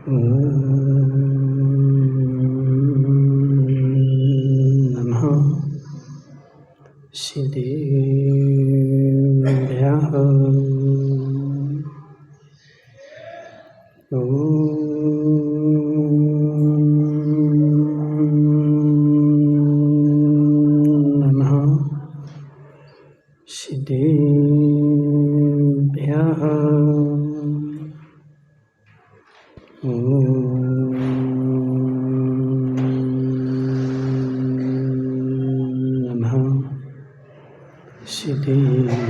नमः सिद्धेभ्यः। नमः सिद्धेभ्यः। नमः सिद्धेभ्यः।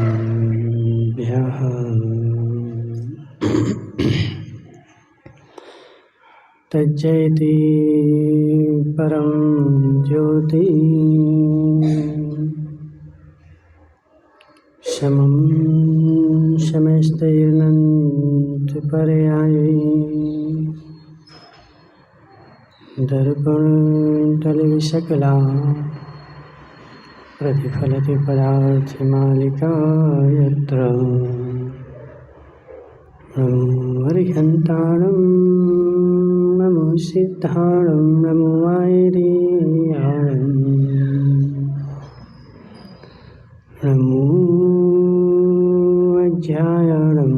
तज्जयति परं ज्योति समं शमस्तैर्नन्ति पर्याये दर्पणतलविशकला प्रतिफलति पदार्थमालिका यत्र नमो हरिहन्ताणं नमो सिद्धाणं नमो वायरीयाणं नमो अध्यायाणं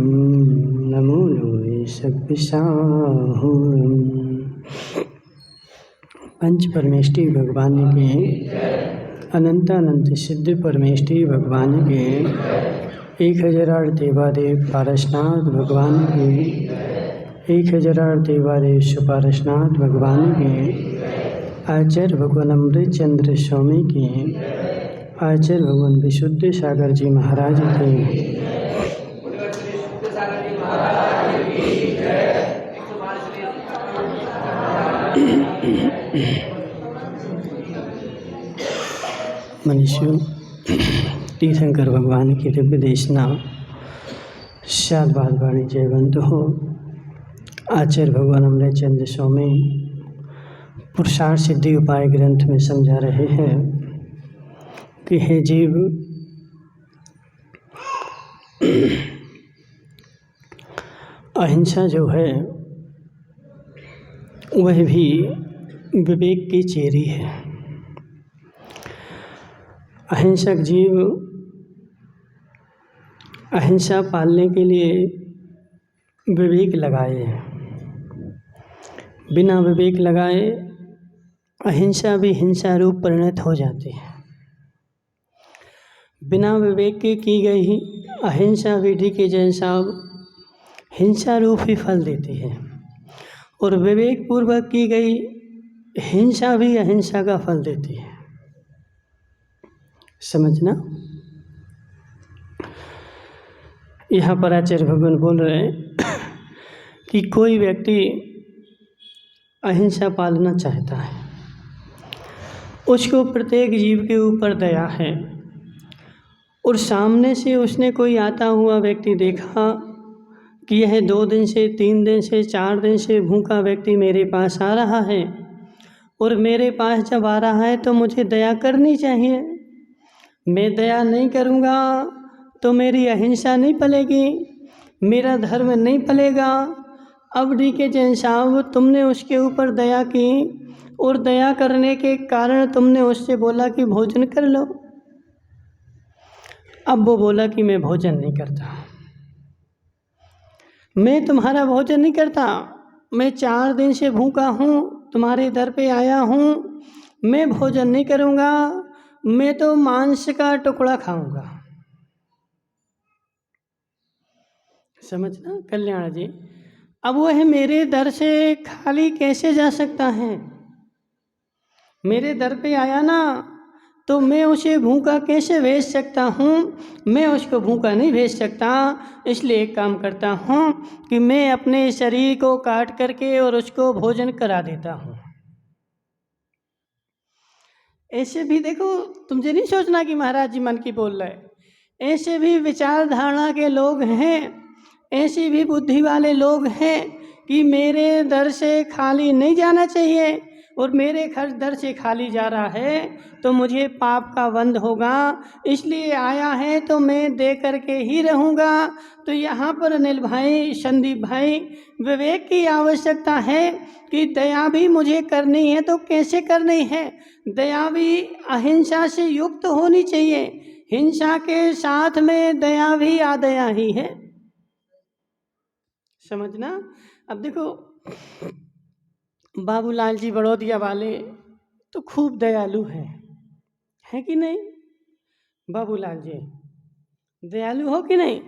नमो लोये सब्बिसाहुरम्। पंच परमेष्टि भगवान के अनंत सिद्ध परमेष्टि भगवान के 1008 देवादेव पारसनाथ भगवान के 1008 देवादेव सुपारसनाथ भगवान के आचार्य भगवान अमृत चंद्र स्वामी के आचार्य भगवान विशुद्ध सागर जी महाराज के मनुष्य तीर्थंकर भगवान की दिव्य देशना सात बात वाणी जयवंत हो। आचार्य भगवान अमृत चंद्र स्वामी पुरुषार्थ सिद्धि उपाय ग्रंथ में समझा रहे हैं कि हे जीव, अहिंसा जो है वह भी विवेक की चेरी है। अहिंसक जीव अहिंसा पालने के लिए विवेक लगाए, बिना विवेक लगाए अहिंसा भी हिंसा रूप परिणत हो जाती है। बिना विवेक के की गई अहिंसा विधि के जैसा हिंसा रूप ही फल देती है, और विवेक पूर्वक की गई हिंसा भी अहिंसा का फल देती है। समझना, यहाँ पर आचार्य भगवान बोल रहे हैं कि कोई व्यक्ति अहिंसा पालना चाहता है, उसको प्रत्येक जीव के ऊपर दया है, और सामने से उसने कोई आता हुआ व्यक्ति देखा कि यह 2 दिन से 3 दिन से 4 दिन से भूखा व्यक्ति मेरे पास आ रहा है, और मेरे पास जब आ रहा है तो मुझे दया करनी चाहिए। मैं दया नहीं करूँगा तो मेरी अहिंसा नहीं पलेगी, मेरा धर्म नहीं पलेगा। अब डी के जैन साहब, तुमने उसके ऊपर दया की, और दया करने के कारण तुमने उससे बोला कि भोजन कर लो। अब वो बोला कि मैं भोजन नहीं करता, मैं तुम्हारा भोजन नहीं करता, मैं 4 दिन से भूखा हूँ, तुम्हारे दर पे आया हूँ, मैं भोजन नहीं करूँगा, मैं तो मांस का टुकड़ा खाऊंगा। समझना कल्याण जी। अब वह मेरे दर से खाली कैसे जा सकता है? मेरे दर पे आया ना, तो मैं उसे भूखा कैसे भेज सकता हूँ? मैं उसको भूखा नहीं भेज सकता। इसलिए एक काम करता हूँ कि मैं अपने शरीर को काट करके और उसको भोजन करा देता हूँ। ऐसे भी देखो, तुमसे नहीं सोचना कि महाराज जी मन की बोल रहे, ऐसे भी विचारधारणा के लोग हैं, ऐसी भी बुद्धि वाले लोग हैं कि मेरे दर से खाली नहीं जाना चाहिए, और मेरे खर्च दर से खाली जा रहा है तो मुझे पाप का बंध होगा, इसलिए आया है तो मैं दे करके ही रहूँगा। तो यहाँ पर अनिल भाई, संदीप भाई, विवेक की आवश्यकता है कि दया भी मुझे करनी है तो कैसे करनी है। दया भी अहिंसा से युक्त होनी चाहिए, हिंसा के साथ में दया भी आदया ही है, समझना। अब देखो बाबूलाल जी बड़ौदिया वाले तो खूब दयालु है कि नहीं? बाबूलाल जी दयालु हो कि नहीं?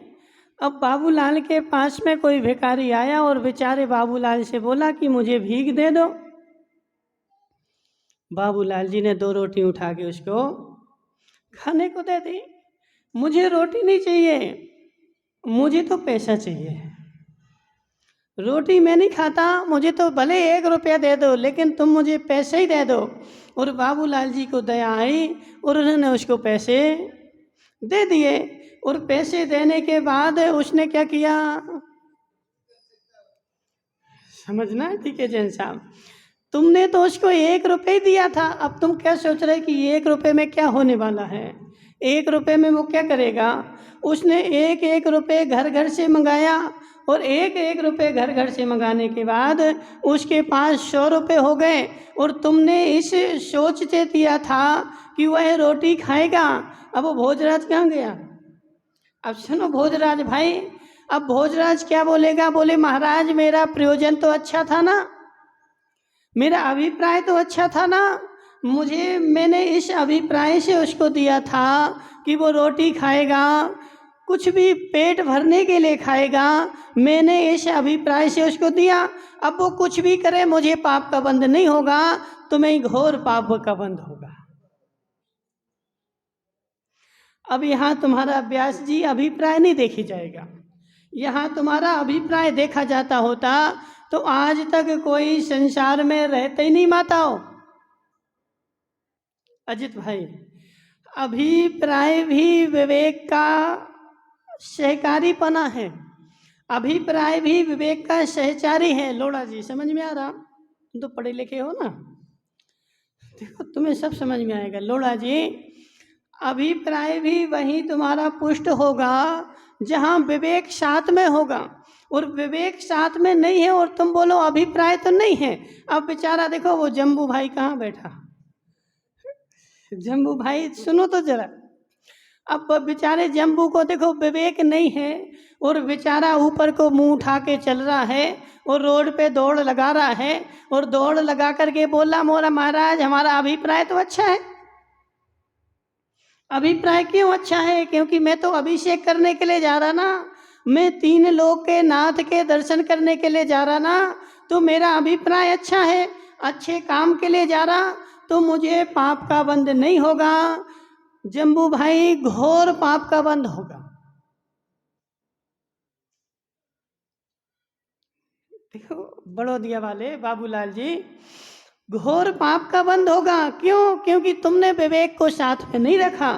अब बाबूलाल के पास में कोई भिखारी आया और बेचारे बाबूलाल से बोला कि मुझे भीख दे दो। बाबूलाल जी ने 2 रोटी उठा के उसको खाने को दे दी। मुझे रोटी नहीं चाहिए, मुझे तो पैसा चाहिए, रोटी मैं नहीं खाता, मुझे तो भले 1 रुपया दे दो लेकिन तुम मुझे पैसे ही दे दो। और बाबूलाल जी को दया आई और उन्होंने उसको पैसे दे दिए। और पैसे देने के बाद उसने क्या किया, समझना है? ठीक है जैन साहब, तुमने तो उसको 1 रुपये दिया था, अब तुम क्या सोच रहे कि 1 रुपये में क्या होने वाला है? 1 रुपये में वो क्या करेगा? उसने 1-1 रुपये घर घर से मंगाया और 1-1 रुपये घर घर से मंगाने के बाद उसके पास 100 रुपये हो गए। और तुमने इस सोचते दिया था कि वह रोटी खाएगा। अब वो भोजराज कहाँ गया? अब सुनो भोजराज भाई, अब भोजराज क्या बोलेगा? बोले महाराज मेरा प्रयोजन तो अच्छा था ना, मेरा अभिप्राय तो अच्छा था ना, मैंने इस अभिप्राय से उसको दिया था कि वो रोटी खाएगा, कुछ भी पेट भरने के लिए खाएगा, मैंने इस अभिप्राय से उसको दिया। अब वो कुछ भी करे मुझे पाप का बंध नहीं होगा, तुम्हें घोर पाप का बंध होगा। अब यहाँ तुम्हारा व्यास जी अभिप्राय नहीं देखी जाएगा, यहाँ तुम्हारा अभिप्राय देखा जाता होता तो आज तक कोई संसार में रहते ही नहीं माताओं। अजित भाई, अभिप्राय भी विवेक का सहकारीपना है, अभिप्राय भी विवेक का सहचारी है। लोड़ा जी समझ में आ रहा? तुम तो पढ़े लिखे हो ना, देखो तुम्हें सब समझ में आएगा। लोड़ा जी, अभिप्राय भी वही तुम्हारा पुष्ट होगा जहाँ विवेक साथ में होगा, और विवेक साथ में नहीं है और तुम बोलो अभिप्राय तो नहीं है। अब बेचारा देखो वो जम्बू भाई कहाँ बैठा, जम्बू भाई सुनो तो जरा, अब बेचारे जम्बू को देखो विवेक नहीं है और बेचारा ऊपर को मुंह उठा के चल रहा है और रोड पे दौड़ लगा रहा है और दौड़ लगा करके बोला मोरा महाराज हमारा अभिप्राय तो अच्छा है। अभिप्राय क्यों अच्छा है? क्योंकि मैं तो अभिषेक करने के लिए जा रहा ना, मैं 3 लोक के नाथ के दर्शन करने के लिए जा रहा ना, तो मेरा अभिप्राय अच्छा है, अच्छे काम के लिए जा रहा तो मुझे पाप का बंध नहीं होगा। जम्बू भाई घोर पाप का बंध होगा। देखो बड़ौदिया वाले बाबूलाल जी, घोर पाप का बंध होगा। क्यों? क्योंकि तुमने विवेक को साथ में नहीं रखा।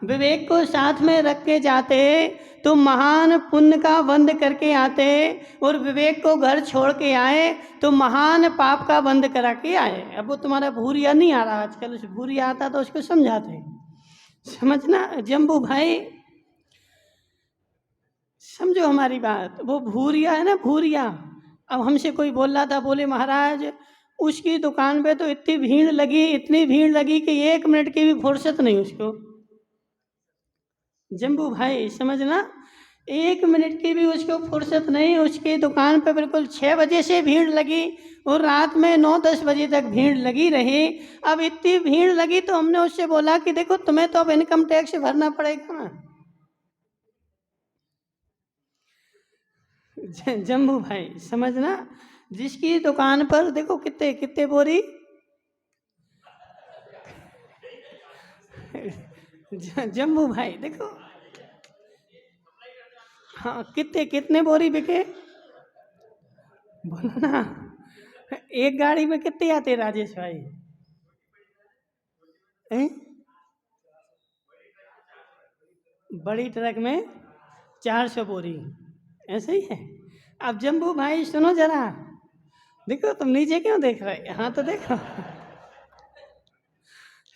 विवेक को साथ में रख के जाते तो महान पुण्य का बंध करके आते, और विवेक को घर छोड़ के आए तो महान पाप का बंध करा के आए। अब वो तुम्हारा भूरिया नहीं आ रहा आजकल, उस भूरिया आता तो उसको समझाते, समझना जम्बू भाई, समझो हमारी बात। वो भूरिया है ना, भूरिया। अब हमसे कोई बोल रहा था, बोले महाराज उसकी दुकान पे तो इतनी भीड़ लगी, इतनी भीड़ लगी कि 1 मिनट की भी फुर्सत नहीं उसको। जम्बू भाई समझना, 1 मिनट की भी उसको फुर्सत नहीं। उसकी दुकान पे बिल्कुल 6 बजे से भीड़ लगी और रात में 9-10 बजे तक भीड़ लगी रही। अब इतनी भीड़ लगी तो हमने उससे बोला कि देखो तुम्हें तो अब इनकम टैक्स भरना पड़ेगा ना। जम्बू भाई समझना, जिसकी दुकान पर देखो कितने कितने बोरी जम्बू भाई देखो, हाँ कितने बोरी बिके बोलो ना। एक गाड़ी में कितने आते राजेश भाई? बड़ी ट्रक में 400 बोरी, ऐसे ही है। अब जम्बू भाई सुनो जरा, देखो तुम नीचे क्यों देख रहे? हाँ तो देखो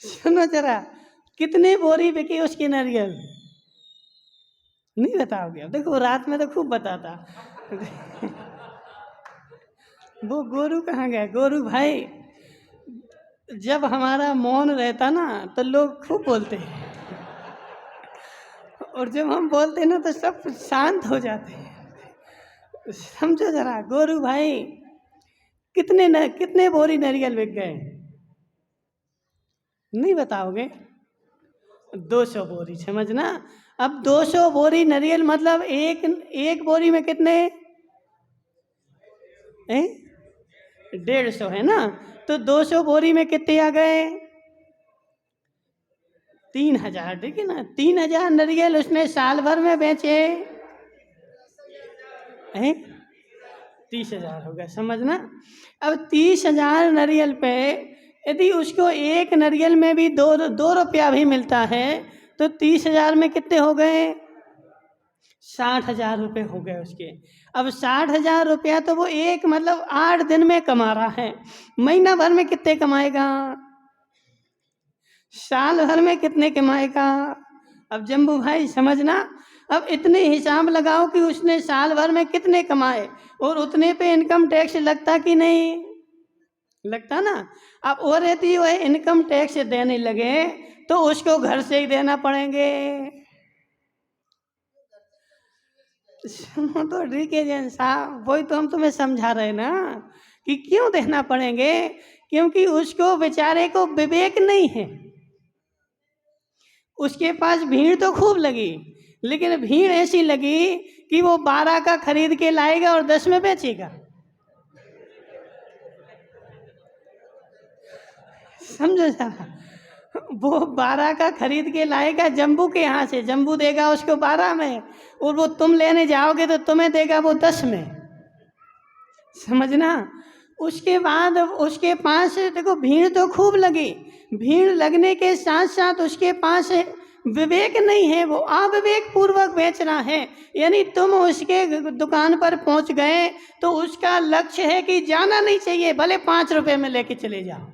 सुनो जरा, कितने बोरी बिकी उसकी नारियल? नहीं बताओगे? अब देखो रात में तो खूब बताता। वो गोरू कहाँ गया? गोरू भाई, जब हमारा मौन रहता ना तो लोग खूब बोलते हैं, और जब हम बोलते हैं ना तो सब शांत हो जाते हैं। समझो जरा, गोरू भाई कितने बोरी नारियल बिक गए? नहीं बताओगे? 200 बोरी, समझना। अब 200 बोरी नारियल मतलब एक एक बोरी में कितने हैं? 150 है ना? तो 200 बोरी में कितने आ गए? 3000। देखिए ना, 3000 नारियल उसने साल भर में बेचे हैं। 30,000 हो गया, समझना। अब 30,000 नारियल पे यदि उसको एक नारियल में भी 2 रुपया भी मिलता है तो 30,000 में कितने हो गए? 60,000 रुपये हो गए उसके। अब 60,000 रुपया तो वो एक मतलब 8 दिन में कमा रहा है। महीना भर में कितने कमाएगा? साल भर में कितने कमाएगा? अब जम्बू भाई समझना, अब इतने हिसाब लगाओ कि उसने साल भर में कितने कमाए, और उतने पे इनकम टैक्स लगता कि नहीं लगता ना। अब और यदि वह इनकम टैक्स देने लगे तो उसको घर से ही देना पड़ेंगे। सुनो तो ठीक है जैन साहब, वही तो हम तुम्हें समझा रहे ना कि क्यों देना पड़ेंगे, क्योंकि उसको बेचारे को विवेक नहीं है। उसके पास भीड़ तो खूब लगी, लेकिन भीड़ ऐसी लगी कि वो 12 का खरीद के लाएगा और 10 में बेचेगा। समझो जरा, वो 12 का खरीद के लाएगा जम्बू के यहाँ से, जम्बू देगा उसको 12 में, और वो तुम लेने जाओगे तो तुम्हें देगा वो 10 में। समझना। उसके बाद उसके पास देखो भीड़ तो खूब लगी, भीड़ लगने के साथ साथ उसके पास विवेक नहीं है, वो अविवेक पूर्वक बेच रहा है। यानी तुम उसके दुकान पर पहुंच गए तो उसका लक्ष्य है कि जाना नहीं चाहिए, भले 5 रुपए में लेके चले जाओ।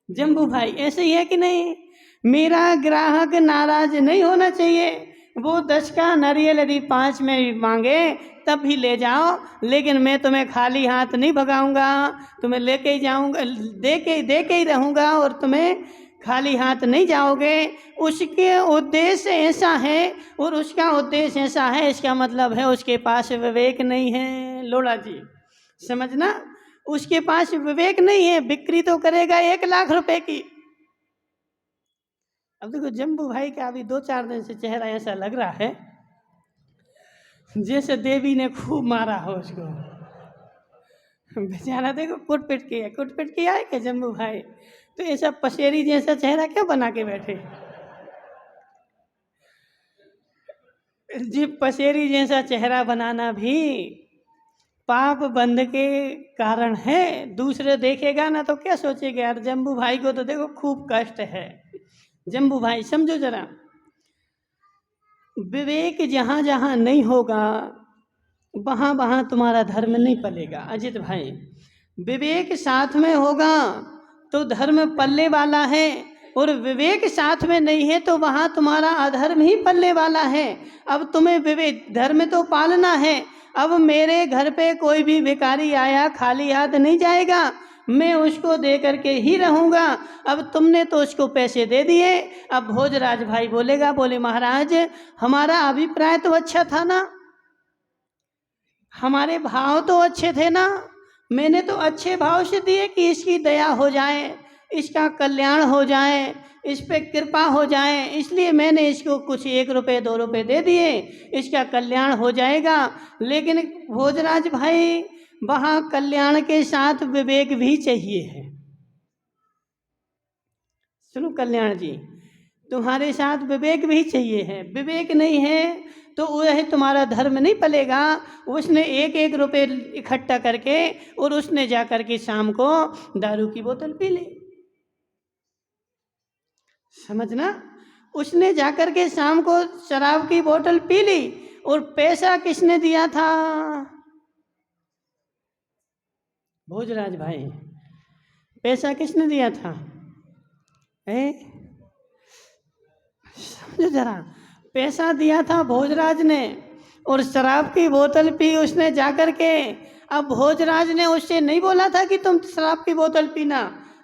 जम्बू भाई ऐसे ही है कि नहीं? मेरा ग्राहक नाराज नहीं होना चाहिए। वो 10 का नारियल यदि 5 में भी मांगे तब भी ले जाओ, लेकिन मैं तुम्हें खाली हाथ नहीं भगाऊंगा, तुम्हें लेके ही जाऊंगा, दे के ही रहूंगा, और तुम्हें खाली हाथ नहीं जाओगे। उसके उद्देश्य ऐसा है, और उसका उद्देश्य ऐसा है, इसका मतलब है उसके पास विवेक नहीं है। लोड़ा जी समझना, उसके पास विवेक नहीं है। बिक्री तो करेगा 1 लाख रुपए की। अब देखो जम्बू भाई का अभी 2-4 दिन से चेहरा ऐसा लग रहा है जैसे देवी ने खूब मारा हो उसको। बेचारा देखो कुट पिट के आए क्या जम्बू भाई? तो ऐसा पसेरी जैसा चेहरा क्या बना के बैठे? जी, पसेरी जैसा चेहरा बनाना भी पाप बंध के कारण है। दूसरे देखेगा ना तो क्या सोचेगा, यार जम्बू भाई को तो देखो खूब कष्ट है। जम्बू भाई समझो जरा, विवेक जहाँ जहाँ नहीं होगा वहाँ वहाँ तुम्हारा धर्म नहीं पलेगा। अजित भाई, विवेक साथ में होगा तो धर्म पलने वाला है, और विवेक साथ में नहीं है तो वहाँ तुम्हारा अधर्म ही पलने वाला है। अब तुम्हें विवेक धर्म तो पालना है। अब मेरे घर पे कोई भी भिखारी आया खाली हाथ नहीं जाएगा, मैं उसको दे करके ही रहूँगा। अब तुमने तो उसको पैसे दे दिए। अब भोजराज भाई बोलेगा, बोले महाराज हमारा अभिप्राय तो अच्छा था ना, हमारे भाव तो अच्छे थे ना, मैंने तो अच्छे भाव से दिए कि इसकी दया हो जाए, इसका कल्याण हो जाए, इस पे कृपा हो जाए, इसलिए मैंने इसको कुछ 1 रुपये 2 रुपये दे दिए, इसका कल्याण हो जाएगा। लेकिन भोजराज भाई वहाँ कल्याण के साथ विवेक भी चाहिए है। सुनो कल्याण जी, तुम्हारे साथ विवेक भी चाहिए है। विवेक नहीं है तो वह तुम्हारा धर्म नहीं पलेगा। उसने 1-1 रुपये इकट्ठा करके और उसने जा कर के शाम को दारू की बोतल पी ली। समझना, उसने जाकर के शाम को शराब की बोतल पी ली, और पैसा किसने दिया था? भोजराज भाई, पैसा किसने दिया था? है। समझो जरा, पैसा दिया था भोजराज ने और शराब की बोतल पी उसने जाकर के। अब भोजराज ने उससे नहीं बोला था कि तुम शराब की बोतल पीना,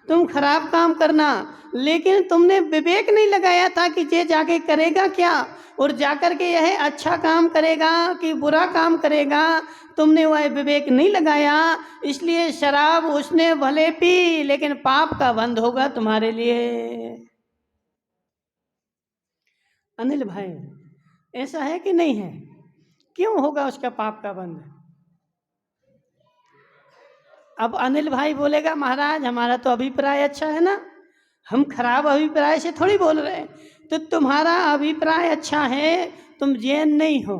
तुम खराब काम करना, लेकिन तुमने विवेक नहीं लगाया था कि ये जाके करेगा क्या और जाकर के यह अच्छा काम करेगा कि बुरा काम करेगा। तुमने वह विवेक नहीं लगाया, इसलिए शराब उसने भले पी लेकिन पाप का बंध होगा तुम्हारे लिए। अनिल भाई, ऐसा है कि नहीं है? क्यों होगा उसका पाप का बंध? अब अनिल भाई बोलेगा महाराज हमारा तो अभिप्राय अच्छा है ना, हम खराब अभिप्राय से थोड़ी बोल रहे हैं। तो तुम्हारा अभिप्राय अच्छा है, तुम जैन नहीं हो।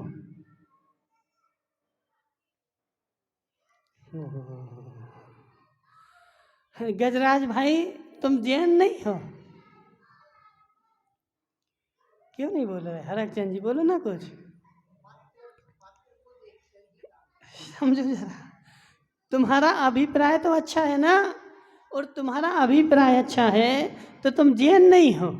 गजराज भाई तुम जैन नहीं हो। क्यों नहीं बोल रहे? हरक चंद जी बोलो ना कुछ, समझो जरा। तुम्हारा अभिप्राय तो अच्छा है ना, और तुम्हारा अभिप्राय अच्छा है तो तुम जैन नहीं हो।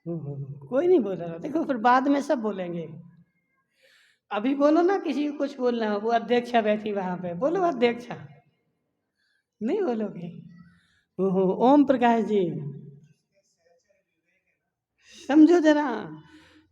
कोई नहीं बोल रहा, देखो फिर बाद में सब बोलेंगे। अभी बोलो ना, किसी को कुछ बोलना हो, वो अध्यक्षा बैठी वहां पे, बोलो अध्यक्षा। नहीं बोलोगे? ओहो, ओम प्रकाश जी समझो जरा,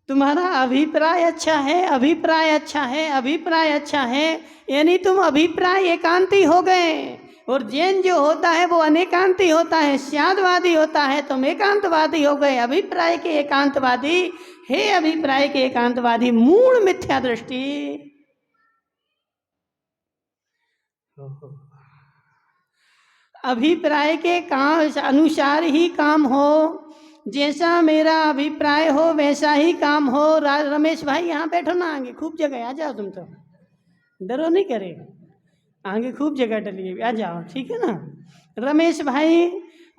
तुम्हारा अभिप्राय अच्छा है, अभिप्राय अच्छा है, अभिप्राय अच्छा है, यानी तुम अभिप्राय एकांती हो गए। और जैन जो होता है वो अनेकांती होता है, स्यादवादी होता है, तुम एकांतवादी हो गए। अभिप्राय के एकांतवादी, हे अभिप्राय के एकांतवादी, मूल मिथ्या दृष्टि। अभिप्राय के काम अनुसार ही काम हो, जैसा मेरा अभिप्राय हो वैसा ही काम हो। रमेश भाई यहाँ बैठो ना, आगे खूब जगह, आ जाओ, तुम तो डरो नहीं करे, आगे खूब जगह डली, आ जाओ, ठीक है ना। रमेश भाई,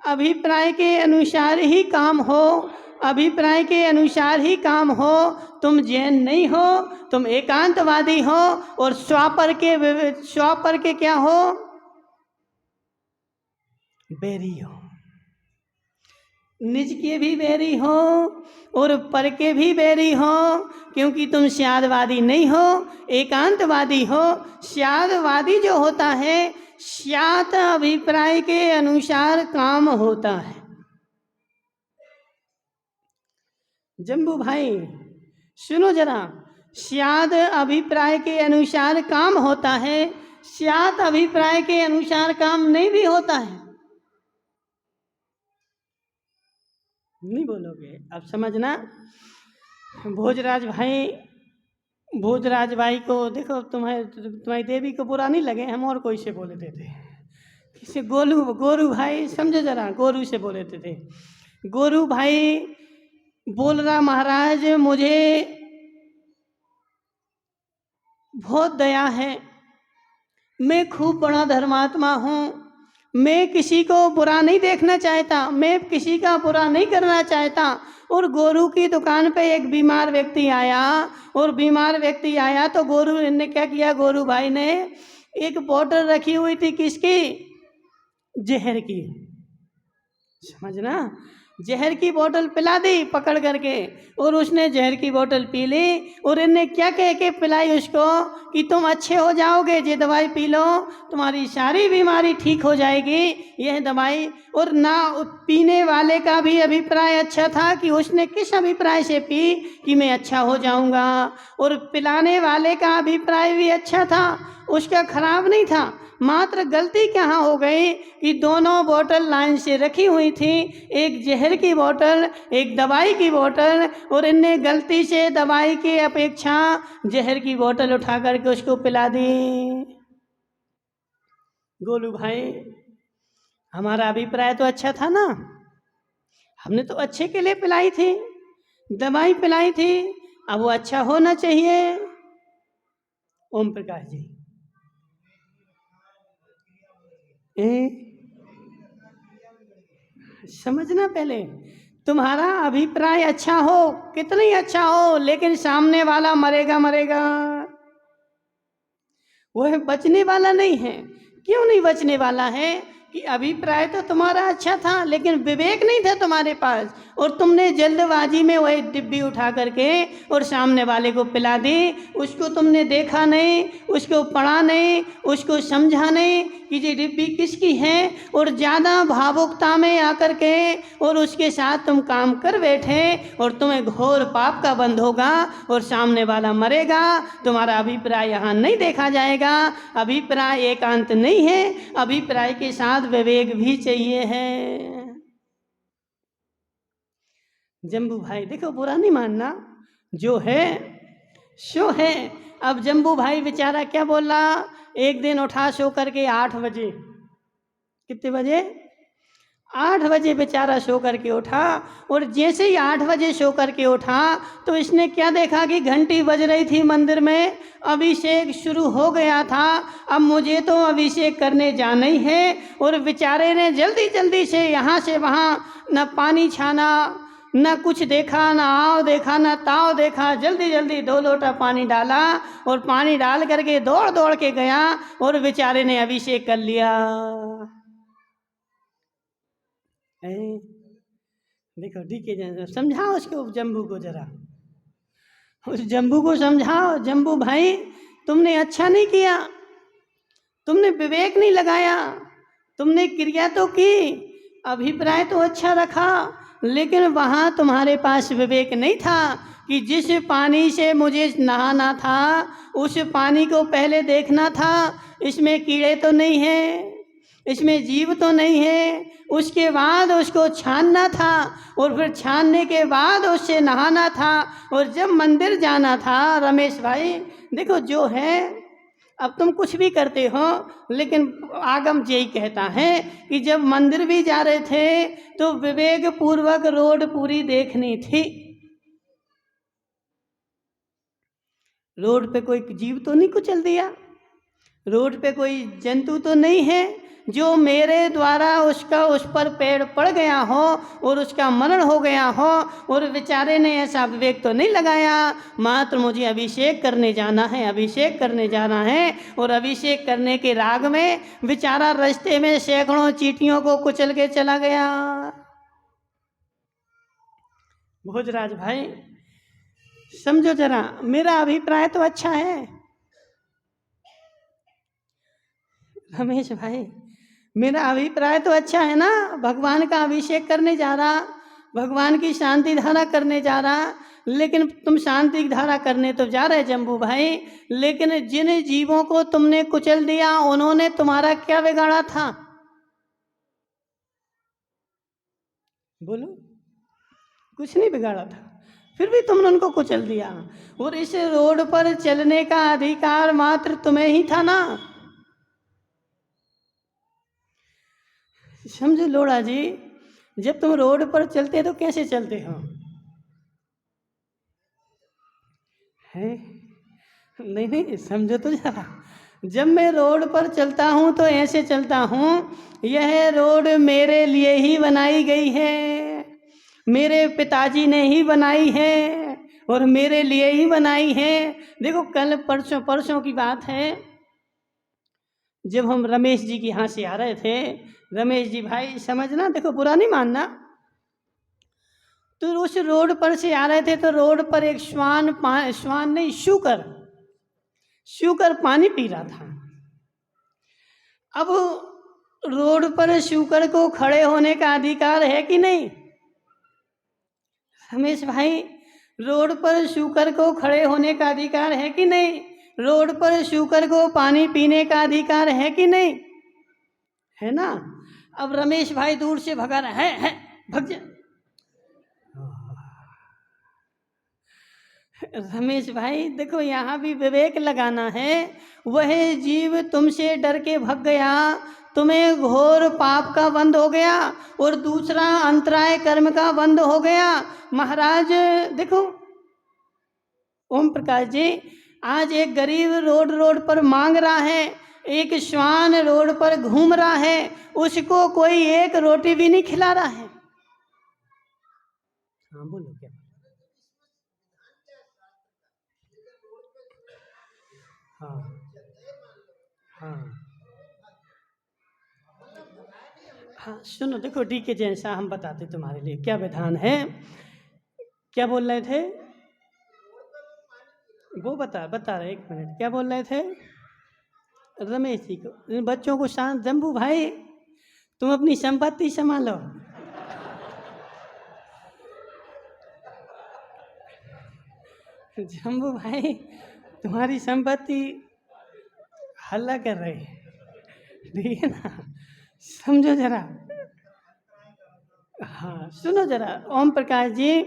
अभिप्राय के अनुसार ही काम हो, अभिप्राय के अनुसार ही काम हो। तुम जैन नहीं हो, तुम एकांतवादी हो, और स्वापर के क्या हो? बैरी हो। निज के भी बैरी हो और पर के भी बैरी हो, क्योंकि तुम स्यादवादी नहीं हो, एकांतवादी हो। स्यादवादी जो होता है, स्यात अभिप्राय के अनुसार काम होता है। जम्बू भाई सुनो जरा, स्याद अभिप्राय के अनुसार काम होता है, स्यात अभिप्राय के अनुसार काम नहीं भी होता है। नहीं बोलोगे? अब समझना। भोजराज भाई को देखो, तुम्हारी देवी को बुरा नहीं लगे, हम और कोई से बोले थे, किसी गोरू भाई, समझो जरा, गोरू से बोले थे। गोरू भाई बोल रहा महाराज मुझे बहुत दया है, मैं खूब बड़ा धर्मात्मा हूँ, मैं किसी को बुरा नहीं देखना चाहता, मैं किसी का बुरा नहीं करना चाहता। और गोरू की दुकान पे एक बीमार व्यक्ति आया, और बीमार व्यक्ति आया तो गोरू ने क्या किया, गोरू भाई ने एक बोतल रखी हुई थी, किसकी? जहर की। समझना, जहर की बोतल पिला दी पकड़ करके, और उसने जहर की बोतल पी ली। और इनने क्या कह के पिलाई उसको कि तुम अच्छे हो जाओगे, ये दवाई पी लो, तुम्हारी सारी बीमारी ठीक हो जाएगी, यह दवाई। और ना पीने वाले का भी अभिप्राय अच्छा था कि उसने किस अभिप्राय से पी कि मैं अच्छा हो जाऊंगा, और पिलाने वाले का अभिप्राय भी अच्छा था, उसका खराब नहीं था। मात्र गलती कहाँ हो गई कि दोनों बोतल लाइन से रखी हुई थी, एक जहर की बोतल, एक दवाई की बोतल, और इनने गलती से दवाई की अपेक्षा जहर की बोतल उठा करके उसको पिला दी। गोलू भाई, हमारा अभिप्राय तो अच्छा था ना, हमने तो अच्छे के लिए पिलाई थी, दवाई पिलाई थी, अब वो अच्छा होना चाहिए। ओम प्रकाश जी, समझना, पहले तुम्हारा अभिप्राय अच्छा हो, कितनी अच्छा हो, लेकिन सामने वाला मरेगा वह बचने वाला नहीं है। क्यों नहीं बचने वाला है? कि अभिप्राय तो तुम्हारा अच्छा था लेकिन विवेक नहीं था तुम्हारे पास, और तुमने जल्दबाजी में वही डिब्बी उठा करके और सामने वाले को पिला दी। उसको तुमने देखा नहीं, उसको पढ़ा नहीं, उसको समझा नहीं कि ये डिब्बी किसकी है, और ज़्यादा भावुकता में आकर के और उसके साथ तुम काम कर बैठे, और तुम्हें घोर पाप का बंध होगा और सामने वाला मरेगा। तुम्हारा अभिप्राय यहाँ नहीं देखा जाएगा। अभिप्राय एकांत नहीं है, अभिप्राय के साथ विवेक भी चाहिए है। जम्बू भाई देखो, बुरा नहीं मानना, जो है सो है। अब जम्बू भाई बेचारा क्या बोला, एक दिन उठा सो करके 8 बजे, कितने बजे, 8 बजे बेचारा सो करके उठा, और जैसे ही 8 बजे सो करके उठा तो इसने क्या देखा कि घंटी बज रही थी मंदिर में, अभिषेक शुरू हो गया था। अब मुझे तो अभिषेक करने जाना ही है, और बेचारे ने जल्दी जल्दी से यहाँ से वहाँ न पानी छाना, न कुछ देखा, न आओ देखा, न ताव देखा, जल्दी जल्दी 2 लोटा पानी डाला, और पानी डाल करके दौड़ दौड़ के गया और बेचारे ने अभिषेक कर लिया। देखो डीके, समझाओ उसको, जम्बू को जरा, उस जम्बू को समझाओ, जम्बू भाई तुमने अच्छा नहीं किया, तुमने विवेक नहीं लगाया, तुमने क्रिया तो की, अभिप्राय तो अच्छा रखा, लेकिन वहाँ तुम्हारे पास विवेक नहीं था कि जिस पानी से मुझे नहाना था उस पानी को पहले देखना था, इसमें कीड़े तो नहीं है, इसमें जीव तो नहीं है, उसके बाद उसको छानना था, और फिर छानने के बाद उससे नहाना था, और जब मंदिर जाना था। रमेश भाई देखो, जो है अब तुम कुछ भी करते हो, लेकिन आगम यही कहता है कि जब मंदिर भी जा रहे थे तो विवेक पूर्वक रोड पूरी देखनी थी। रोड पे कोई जीव तो नहीं कुचल दिया, रोड पे कोई जंतु तो नहीं है जो मेरे द्वारा उसका उस पर पेड़ पड़ गया हो और उसका मरण हो गया हो, और बेचारे ने ऐसा विवेक तो नहीं लगाया, मात्र मुझे अभिषेक करने जाना है, अभिषेक करने जाना है, और अभिषेक करने के राग में बेचारा रास्ते में सैकड़ों चींटियों को कुचल के चला गया। भोजराज भाई समझो जरा, मेरा अभिप्राय तो अच्छा है। रमेश भाई मेरा अभिप्राय तो अच्छा है ना, भगवान का अभिषेक करने जा रहा, भगवान की शांति धारा करने जा रहा, लेकिन तुम शांति धारा करने तो जा रहे जम्बू भाई, लेकिन जिन जीवों को तुमने कुचल दिया उन्होंने तुम्हारा क्या बिगाड़ा था, बोलो। कुछ नहीं बिगाड़ा था, फिर भी तुमने उनको कुचल दिया, और इस रोड पर चलने का अधिकार मात्र तुम्हें ही था ना। समझो लोड़ा जी, जब तुम रोड पर चलते तो कैसे चलते हो, है? नहीं नहीं समझो तो जरा, जब मैं रोड पर चलता हूँ तो ऐसे चलता हूँ, यह रोड मेरे लिए ही बनाई गई है, मेरे पिताजी ने ही बनाई है, और मेरे लिए ही बनाई है। देखो कल परसों परसों की बात है, जब हम रमेश जी के यहाँ से आ रहे थे, रमेश जी भाई समझना, देखो बुरा नहीं मानना, तो उस रोड पर से आ रहे थे तो रोड पर एक श्वान नहीं, शूकर पानी पी रहा था। अब रोड पर शूकर को खड़े होने का अधिकार है कि नहीं, रमेश भाई रोड पर शूकर को खड़े होने का अधिकार है कि नहीं, रोड पर शूकर को पानी पीने का अधिकार है कि नहीं, है ना। अब रमेश भाई दूर से भगा रहा है भग जा। रमेश भाई देखो, यहाँ भी विवेक लगाना है, वह जीव तुमसे डर के भग गया, तुम्हें घोर पाप का बंध हो गया, और दूसरा अंतराय कर्म का बंध हो गया। महाराज देखो ओम प्रकाश जी, आज एक गरीब रोड पर मांग रहा है, एक श्वान रोड पर घूम रहा है, उसको कोई एक रोटी भी नहीं खिला रहा है। हाँ बोलो क्या, हाँ हाँ हाँ सुनो, देखो डी के जैसा हम बताते तुम्हारे लिए क्या विधान है। क्या बोल रहे थे वो बता रहे, 1 मिनट, क्या बोल रहे थे रमेश जी को, इन बच्चों को शांत। जम्बू भाई तुम अपनी संपत्ति संभालो। जम्बू भाई तुम्हारी संपत्ति हल्ला कर रही है, ठीक है ना, समझो जरा। हाँ सुनो जरा, ओम प्रकाश जी,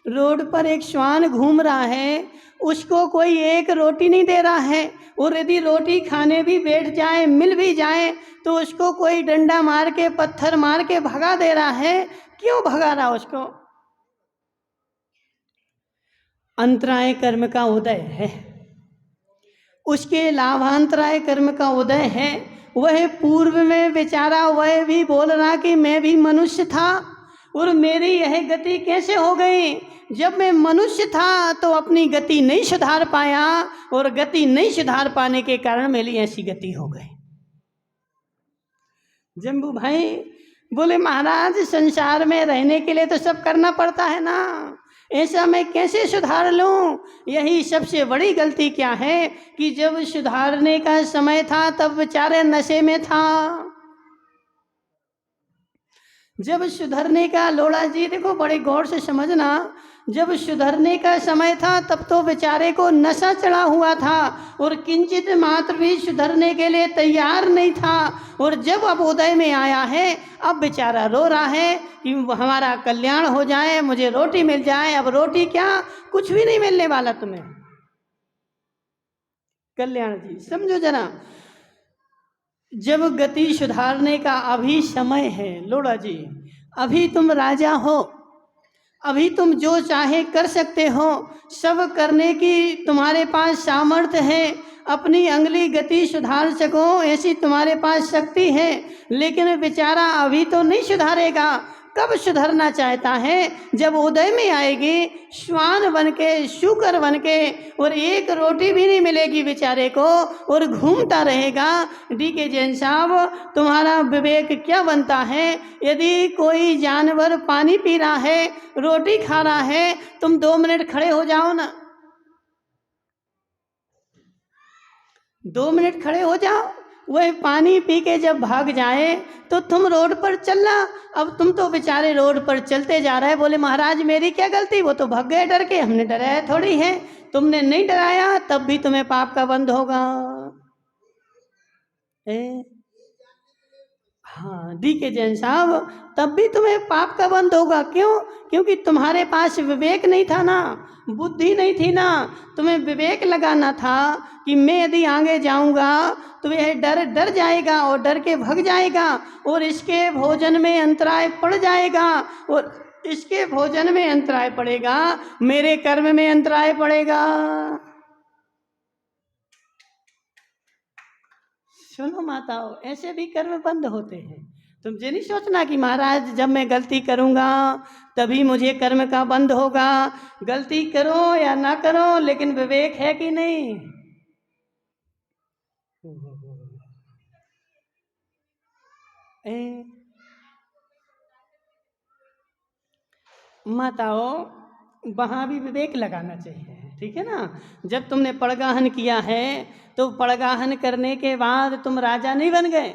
रोड पर एक श्वान घूम रहा है, उसको कोई एक रोटी नहीं दे रहा है, और यदि रोटी खाने भी बैठ जाए, मिल भी जाए, तो उसको कोई डंडा मार के, पत्थर मार के भगा दे रहा है। क्यों भगा रहा उसको? अंतराय कर्म का उदय है, उसके लाभांतराय कर्म का उदय है। वह पूर्व में बेचारा वह भी बोल रहा कि मैं भी मनुष्य था और मेरी यह गति कैसे हो गई। जब मैं मनुष्य था तो अपनी गति नहीं सुधार पाया, और गति नहीं सुधार पाने के कारण मेरी ऐसी गति हो गई। जम्बू भाई बोले महाराज संसार में रहने के लिए तो सब करना पड़ता है ना, ऐसा मैं कैसे सुधार लूं? यही सबसे बड़ी गलती क्या है कि जब सुधारने का समय था तब बेचारे नशे में था। जब सुधरने का, लोड़ा जी देखो बड़े गौर से समझना, जब सुधरने का समय था तब तो बेचारे को नशा चढ़ा हुआ था और किंचित मात्र भी सुधरने के लिए तैयार नहीं था। और जब अब उदय में आया है, अब बेचारा रो रहा है कि हमारा कल्याण हो जाए, मुझे रोटी मिल जाए। अब रोटी क्या, कुछ भी नहीं मिलने वाला तुम्हें। कल्याण जी समझो जरा, जब गति सुधारने का अभी समय है, लोड़ा जी अभी तुम राजा हो, अभी तुम जो चाहे कर सकते हो, सब करने की तुम्हारे पास सामर्थ्य है, अपनी अगली गति सुधार सको ऐसी तुम्हारे पास शक्ति है। लेकिन बेचारा अभी तो नहीं सुधारेगा। कब सुधरना चाहता है? जब उदय में आएगी श्वान बन के, शूकर बन के, और एक रोटी भी नहीं मिलेगी बेचारे को, और घूमता रहेगा। डी के जैन साहब तुम्हारा विवेक क्या बनता है? यदि कोई जानवर पानी पी रहा है, रोटी खा रहा है, तुम 2 मिनट खड़े हो जाओ ना, 2 मिनट खड़े हो जाओ, वह पानी पी के जब भाग जाए तो तुम रोड पर चलना। अब तुम तो बेचारे रोड पर चलते जा रहे, बोले महाराज मेरी क्या गलती, वो तो भाग गए डर के, हमने डराया थोड़ी है। तुमने नहीं डराया तब भी तुम्हें पाप का बंध होगा। हाँ डी के जैन साहब, तब भी तुम्हें पाप का बंध होगा। क्यों? क्योंकि तुम्हारे पास विवेक नहीं था ना, बुद्धि नहीं थी ना। तुम्हें विवेक लगाना था कि मैं यदि आगे जाऊंगा तो यह डर जाएगा और डर के भाग जाएगा, और इसके भोजन में अंतराय पड़ जाएगा, और इसके भोजन में अंतराय पड़ेगा, मेरे कर्म में अंतराय पड़ेगा। सुनो माताओं, ऐसे भी कर्म बंद होते हैं। तुम ये नहीं सोचना कि महाराज जब मैं गलती करूंगा तभी मुझे कर्म का बंध होगा। गलती करो या ना करो, लेकिन विवेक है कि नहीं? माताओं वहाँ भी विवेक लगाना चाहिए, ठीक है ना। जब तुमने पड़गाहन किया है तो पड़गाहन करने के बाद तुम राजा नहीं बन गए,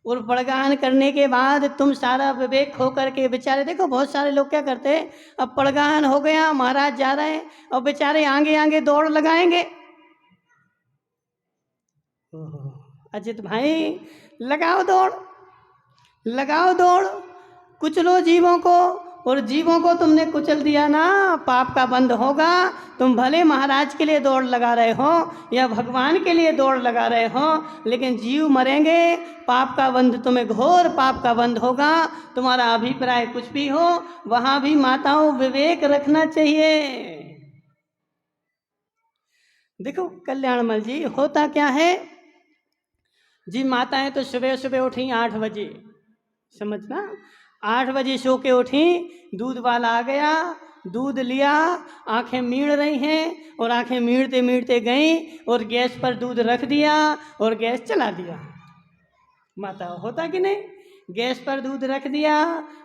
और पड़गाहन करने के बाद तुम सारा विवेक खो करके, बेचारे देखो बहुत सारे लोग क्या करते हैं, अब पड़गाहन हो गया, महाराज जा रहे हैं, और बेचारे आगे आगे दौड़ लगाएंगे। अजित भाई लगाओ दौड़, लगाओ दौड़, कुचलो जीवों को, और जीवों को तुमने कुचल दिया ना, पाप का बंध होगा। तुम भले महाराज के लिए दौड़ लगा रहे हो या भगवान के लिए दौड़ लगा रहे हो, लेकिन जीव मरेंगे, पाप का बंध तुम्हें, घोर पाप का बंध होगा। तुम्हारा अभिप्राय कुछ भी हो, वहां भी माताओं विवेक रखना चाहिए। देखो कल्याणमल जी, होता क्या है जी, माताएं तो सुबह सुबह उठी 8 बजे, समझना 8 बजे सो के उठी, दूध वाला आ गया, दूध लिया, आंखें मीड़ रही हैं, और आंखें मीड़ते मीड़ते गई और गैस पर दूध रख दिया और गैस चला दिया। माता होता कि नहीं? गैस पर दूध रख दिया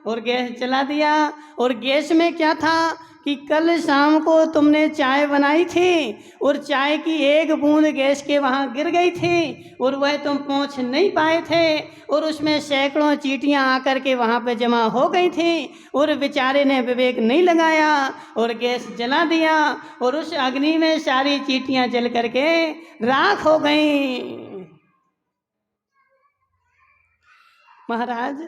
और गैस जला दिया। और गैस में क्या था कि कल शाम को तुमने चाय बनाई थी और चाय की एक बूंद गैस के वहाँ गिर गई थी और वह तुम पोंछ नहीं पाए थे और उसमें सैकड़ों चींटियाँ आकर के वहाँ पे जमा हो गई थी और बेचारे ने विवेक नहीं लगाया और गैस जला दिया और उस अग्नि में सारी चींटियाँ जल करके राख हो गई। महाराज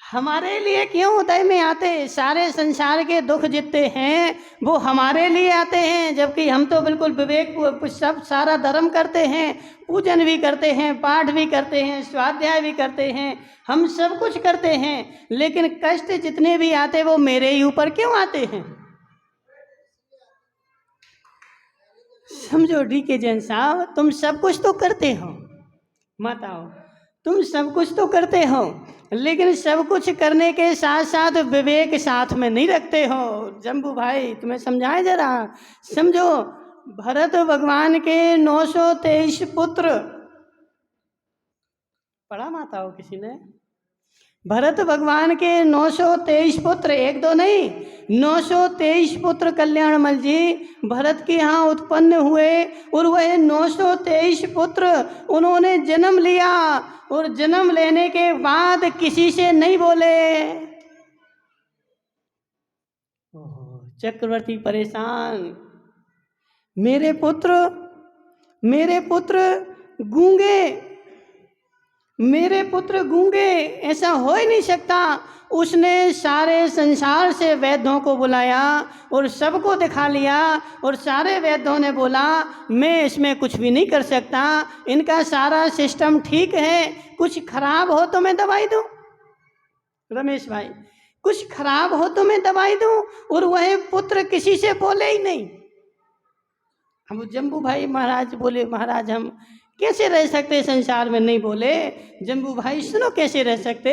हमारे लिए क्यों उदय में आते? सारे संसार के दुख जितने हैं वो हमारे लिए आते हैं, जबकि हम तो बिल्कुल विवेक सब सारा धर्म करते हैं, पूजन भी करते हैं, पाठ भी करते हैं, स्वाध्याय भी करते हैं, हम सब कुछ करते हैं, लेकिन कष्ट जितने भी आते वो मेरे ही ऊपर क्यों आते हैं? समझो डी के जैन साहब, तुम सब कुछ तो करते हो, माताओं तुम सब कुछ तो करते हो, लेकिन सब कुछ करने के साथ साथ विवेक साथ में नहीं रखते हो। जम्बू भाई तुम्हें समझाए जरा, समझो भरत भगवान के 923 पुत्र, पढ़ा माताओं किसी ने? भरत भगवान के 923 पुत्र, एक दो नहीं 923 पुत्र कल्याणमल जी भरत के यहाँ उत्पन्न हुए और वह 923 पुत्र उन्होंने जन्म लिया और जन्म लेने के बाद किसी से नहीं बोले। चक्रवर्ती परेशान, मेरे पुत्र गूंगे, मेरे पुत्र गूंगे, ऐसा हो ही नहीं सकता। उसने सारे संसार से वैद्यों को बुलाया और सबको दिखा लिया और सारे वैद्यों ने बोला मैं इसमें कुछ भी नहीं कर सकता, इनका सारा सिस्टम ठीक है, कुछ खराब हो तो मैं दवाई दूं। रमेश भाई कुछ खराब हो तो मैं दवाई दूं, और वह पुत्र किसी से बोले ही नहीं। हम जम्बू भाई महाराज बोले महाराज हम कैसे रह सकते संसार में, नहीं बोले। जम्बू भाई सुनो कैसे रह सकते,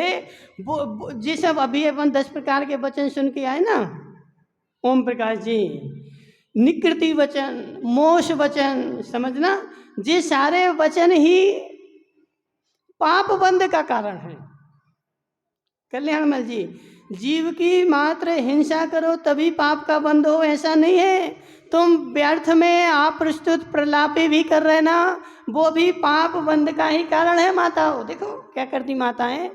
वो जी सब अभी अपन 10 प्रकार के वचन सुन के आए ना, ओम प्रकाश जी, निकृति वचन, मोश वचन, समझना ये सारे वचन ही पाप बंध का कारण है। कल्याणमल जी, जीव की मात्र हिंसा करो तभी पाप का बंध हो, ऐसा नहीं है। तुम व्यर्थ में आप प्रस्तुत प्रलापे भी कर रहे ना, वो भी पाप बंध का ही कारण है। माताओं देखो क्या करती माताएं,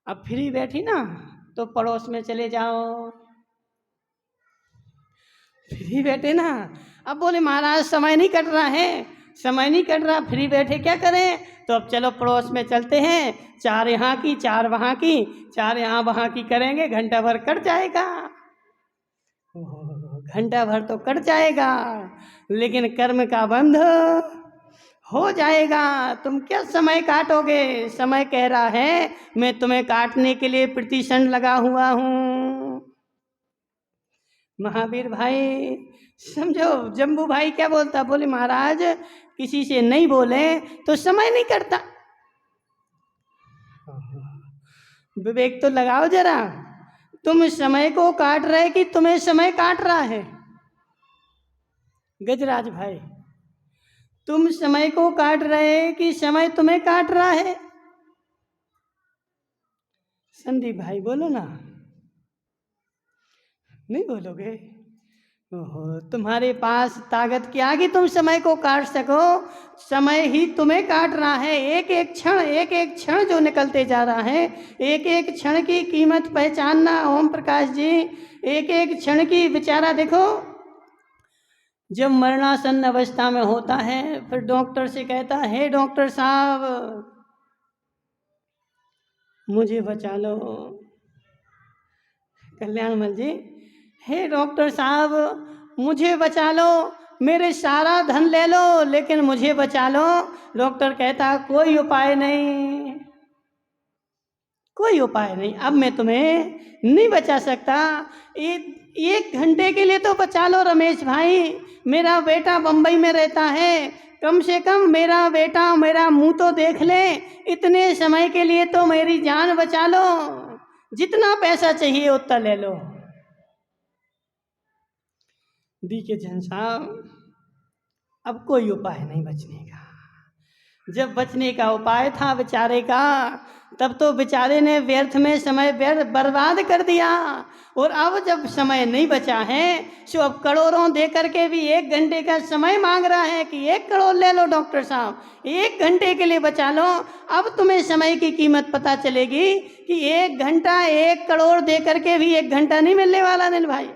अब फ्री बैठी ना तो पड़ोस में चले जाओ, फ्री बैठे ना, अब बोले महाराज समय नहीं कट रहा है, समय नहीं कट रहा, फ्री बैठे क्या करें, तो अब चलो पड़ोस में चलते हैं, 4 यहाँ की 4 वहाँ की, 4 यहाँ वहाँ की करेंगे, घंटा भर कट जाएगा। घंटा भर तो कट जाएगा, लेकिन कर्म का बंध हो जाएगा। तुम क्या समय काटोगे, समय कह रहा है मैं तुम्हें काटने के लिए प्रतिशंड लगा हुआ हूँ। महावीर भाई समझो, जम्बू भाई क्या बोलता, बोले महाराज किसी से नहीं बोले तो समय नहीं कटता, विवेक तो लगाओ जरा, तुम समय को काट रहे कि तुम्हें समय काट रहा है? गजराज भाई तुम समय को काट रहे कि समय तुम्हें काट रहा है? संदीप भाई बोलो ना, नहीं बोलोगे? ओहो, तुम्हारे पास ताकत क्या कि तुम समय को काट सको, समय ही तुम्हें काट रहा है। एक एक क्षण जो निकलते जा रहा है, एक एक क्षण की कीमत पहचानना ओम प्रकाश जी, एक एक क्षण की विचारा देखो। जब मरणासन्न अवस्था में होता है फिर डॉक्टर से कहता है हे डॉक्टर साहब मुझे बचा लो, कल्याणमल जी, हे डॉक्टर साहब मुझे बचा लो, मेरे सारा धन ले लो लेकिन मुझे बचा लो। डॉक्टर कहता कोई उपाय नहीं, कोई उपाय नहीं, अब मैं तुम्हें नहीं बचा सकता, एक घंटे के लिए तो बचा लो रमेश भाई, मेरा बेटा बम्बई में रहता है, कम से कम मेरा बेटा मेरा मुंह तो देख ले, इतने समय के लिए तो मेरी जान बचा लो, जितना पैसा चाहिए उतना ले लो। डी के जैन साहब अब कोई उपाय नहीं बचने का, जब बचने का उपाय था बेचारे का, तब तो बेचारे ने व्यर्थ में समय बर्बाद कर दिया। और अब जब समय नहीं बचा है सो अब करोड़ों दे करके भी 1 घंटे का समय मांग रहा है कि 1 करोड़ ले लो डॉक्टर साहब, 1 घंटे के लिए बचा लो। अब तुम्हें समय की कीमत पता चलेगी कि 1 घंटा 1 करोड़ दे करके भी 1 घंटा नहीं मिलने वाला अनिल भाई।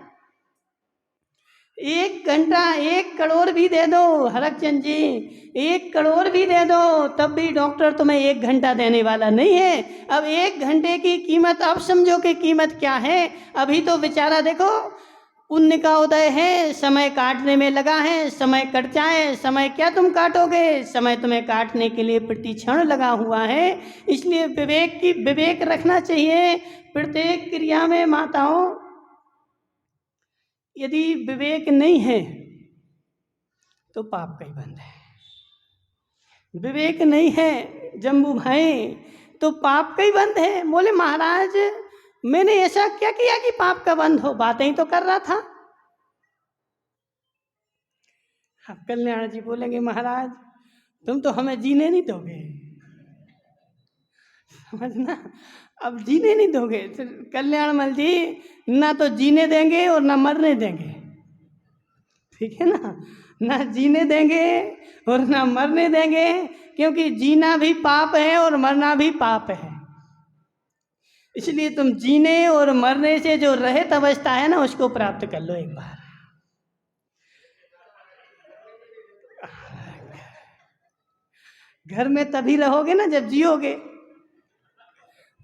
1 घंटा 1 करोड़ भी दे दो हरकचंद जी, 1 करोड़ भी दे दो, तब भी डॉक्टर तुम्हें 1 घंटा देने वाला नहीं है। अब 1 घंटे की कीमत अब समझो कि कीमत क्या है। अभी तो बेचारा देखो पुण्य का उदय है, समय काटने में लगा है, समय कट जाए, समय क्या तुम काटोगे, समय तुम्हें काटने के लिए प्रति क्षण लगा हुआ है। इसलिए विवेक रखना चाहिए प्रत्येक क्रिया में। माताओं, यदि विवेक नहीं है तो पाप का ही बंध है। विवेक नहीं है जम्बू भाई तो पाप का ही बंध है। बोले महाराज मैंने ऐसा क्या किया कि पाप का बंध हो, बातें ही तो कर रहा था। अब कल्याण जी बोलेंगे महाराज तुम तो हमें जीने नहीं दोगे, समझना, अब जीने नहीं दोगे। तो कल्याणमल जी ना तो जीने देंगे और ना मरने देंगे, ठीक है ना, ना जीने देंगे और ना मरने देंगे, क्योंकि जीना भी पाप है और मरना भी पाप है। इसलिए तुम जीने और मरने से जो रहित अवस्था है ना उसको प्राप्त कर लो एक बार। घर में तभी रहोगे ना जब जियोगे,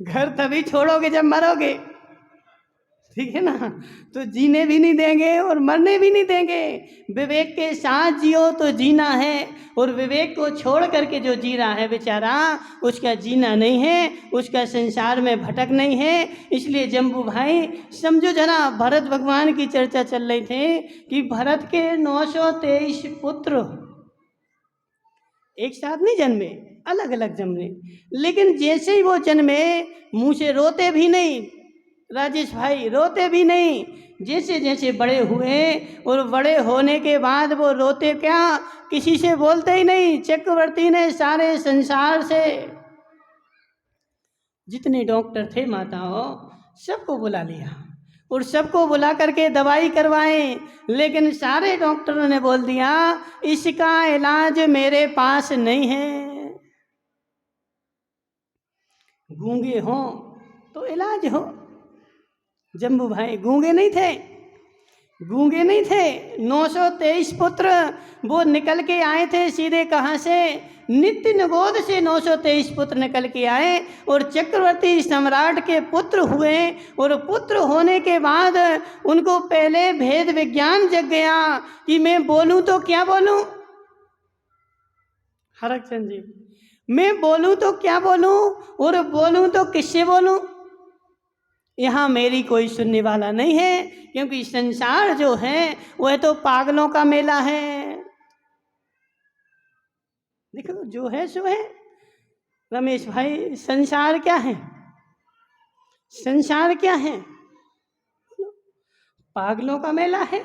घर तभी छोड़ोगे जब मरोगे, ठीक है ना। तो जीने भी नहीं देंगे और मरने भी नहीं देंगे। विवेक के साथ जियो तो जीना है, और विवेक को छोड़ करके जो जी रहा है बेचारा उसका जीना नहीं है, उसका संसार में भटक नहीं है। इसलिए जम्बू भाई समझो जरा, भरत भगवान की चर्चा चल रही थी कि भरत के 923 पुत्र एक साथ नहीं जन्मे, अलग अलग जन्मे, लेकिन जैसे ही वो जन्मे मुंह से रोते भी नहीं राजेश भाई, रोते भी नहीं। जैसे जैसे बड़े हुए और बड़े होने के बाद वो रोते क्या, किसी से बोलते ही नहीं। चक्रवर्ती ने सारे संसार से जितने डॉक्टर थे माताओं सबको बुला लिया और सबको बुला करके दवाई करवाए, लेकिन सारे डॉक्टरों ने बोल दिया इसका इलाज मेरे पास नहीं है। गूंगे हो तो इलाज हो। जम्बू भाई गूंगे नहीं थे, गूंगे नहीं थे। 923 पुत्र वो निकल के आए थे सीधे कहाँ से, नित्य निगोद से 923 पुत्र निकल के आए और चक्रवर्ती सम्राट के पुत्र हुए। और पुत्र होने के बाद उनको पहले भेद विज्ञान जग गया कि मैं बोलूं तो क्या बोलूं, हरकचंद जी, मैं बोलूं तो क्या बोलूं और बोलूं तो किससे बोलूं। यहाँ मेरी कोई सुनने वाला नहीं है, क्योंकि संसार जो है वह तो पागलों का मेला है। देखो जो है सो है रमेश भाई, संसार क्या है, संसार क्या है, पागलों का मेला है।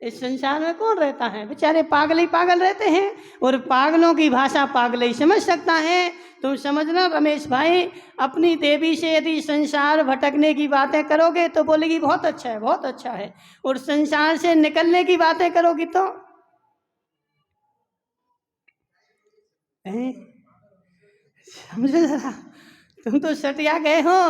इस संसार में कौन रहता है, बेचारे पागल ही पागल रहते हैं, और पागलों की भाषा पागल ही समझ सकता है। तुम समझना रमेश भाई, अपनी देवी से यदि संसार भटकने की बातें करोगे तो बोलेगी बहुत अच्छा है, बहुत अच्छा है, और संसार से निकलने की बातें करोगी तो समझो जरा, तुम तो सटिया गए हो,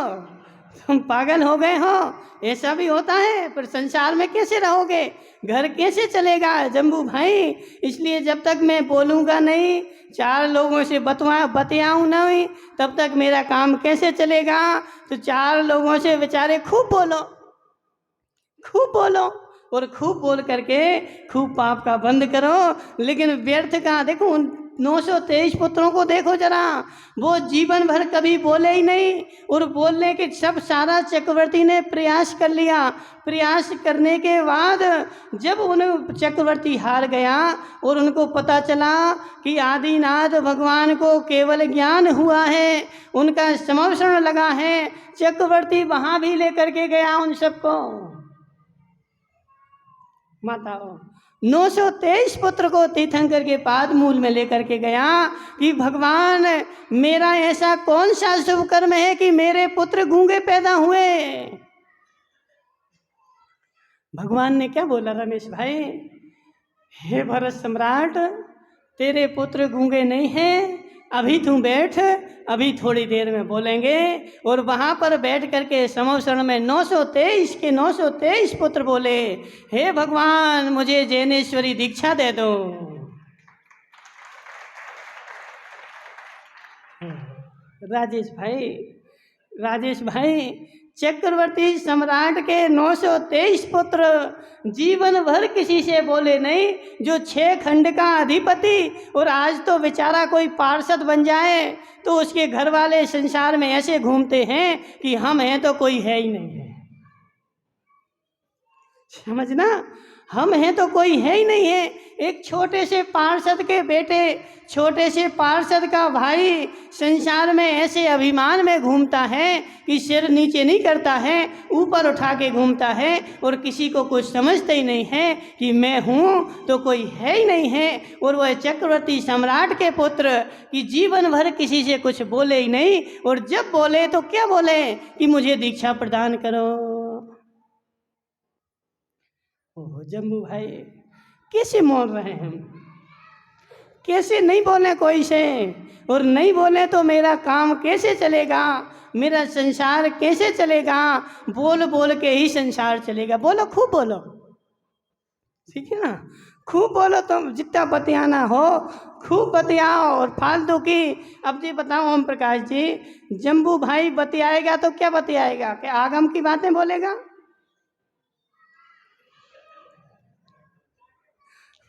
तुम पागल हो गए हो। ऐसा भी होता है, पर संसार में कैसे रहोगे, घर कैसे चलेगा जम्बू भाई। इसलिए जब तक मैं बोलूँगा नहीं, 4 लोगों से बतियाऊँ नहीं, तब तक मेरा काम कैसे चलेगा। तो 4 लोगों से बेचारे खूब बोलो, खूब बोलो, और खूब बोल करके खूब पाप का बंद करो। लेकिन व्यर्थ का देखो, 923 पुत्रों को देखो जरा, वो जीवन भर कभी बोले ही नहीं, और बोलने के सब सारा चक्रवर्ती ने प्रयास कर लिया। प्रयास करने के बाद जब उन चक्रवर्ती हार गया और उनको पता चला कि आदिनाथ भगवान को केवल ज्ञान हुआ है, उनका समर्षण लगा है, चक्रवर्ती वहाँ भी लेकर के गया उन सबको। माताओं 923 पुत्र को तीर्थंकर के पाद मूल में लेकर के गया कि भगवान मेरा ऐसा कौन सा शुभ कर्म है कि मेरे पुत्र गूंगे पैदा हुए। भगवान ने क्या बोला रमेश भाई, हे भरत सम्राट, तेरे पुत्र गूंगे नहीं हैं, अभी तू बैठ, अभी थोड़ी देर में बोलेंगे। और वहाँ पर बैठ करके समोसरण में 923 के 923 पुत्र बोले, हे भगवान मुझे जैनेश्वरी दीक्षा दे दो। राजेश भाई चक्रवर्ती सम्राट के 923 पुत्र जीवन भर किसी से बोले नहीं, जो 6 खंड का अधिपति, और आज तो बेचारा कोई पार्षद बन जाए तो उसके घर वाले संसार में ऐसे घूमते हैं कि हम हैं तो कोई है ही नहीं है। समझना, हम हैं तो कोई है ही नहीं है। एक छोटे से पार्षद के बेटे, छोटे से पार्षद का भाई संसार में ऐसे अभिमान में घूमता है कि सिर नीचे नहीं करता है, ऊपर उठा के घूमता है, और किसी को कुछ समझते ही नहीं है कि मैं हूँ तो कोई है ही नहीं है। और वह चक्रवर्ती सम्राट के पुत्र कि जीवन भर किसी से कुछ बोले ही नहीं, और जब बोले तो क्या बोले कि मुझे दीक्षा प्रदान करो। ओह जम्बू भाई, कैसे मोल रहे हैं हम, कैसे नहीं बोले कोई से, और नहीं बोले तो मेरा काम कैसे चलेगा, मेरा संसार कैसे चलेगा। बोल बोल के ही संसार चलेगा। बोलो, खूब बोलो, ठीक है ना, खूब बोलो, तुम जितना बतियाना हो खूब बतियाओ। और फालतू की अब जी बताओ ओम प्रकाश जी, जम्बू भाई बतियाएगा तो क्या बतियाएगा, कि आगम की बातें बोलेगा?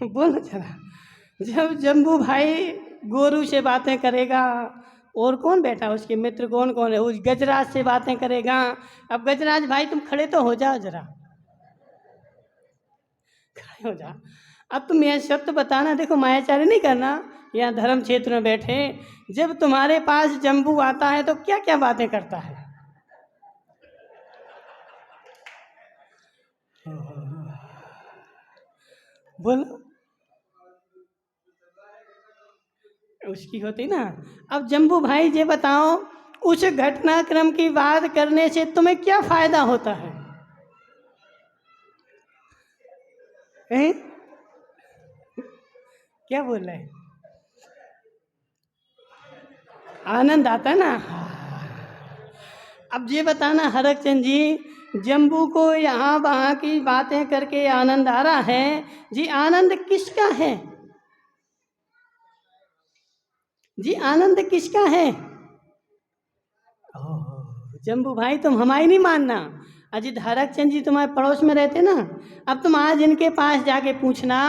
बोलो जरा, जब जम्बू भाई गोरू से बातें करेगा, और कौन बैठा उसके मित्र कौन कौन है, उस गजराज से बातें करेगा। अब गजराज भाई तुम खड़े तो हो जाओ, जरा खड़े हो जाओ। अब तुम यह सत्य बताना, देखो मायाचारी नहीं करना, यहाँ धर्म क्षेत्र में बैठे, जब तुम्हारे पास जम्बू आता है तो क्या क्या बातें करता है। बोलो, उसकी होती ना। अब जम्बू भाई ये बताओ, उस घटनाक्रम की बात करने से तुम्हें क्या फायदा होता है? क्या बोल रहे हैं? आनंद आता ना। अब ये बताना हरकचंद जी, जम्बू को यहाँ वहाँ की बातें करके आनंद आ रहा है जी, आनंद किसका है जी, आनंद किसका है? जम्बू भाई तुम हमारी नहीं मानना, अजी हरकचंद जी तुम्हारे पड़ोस में रहते ना। अब तुम आज इनके पास जाके पूछना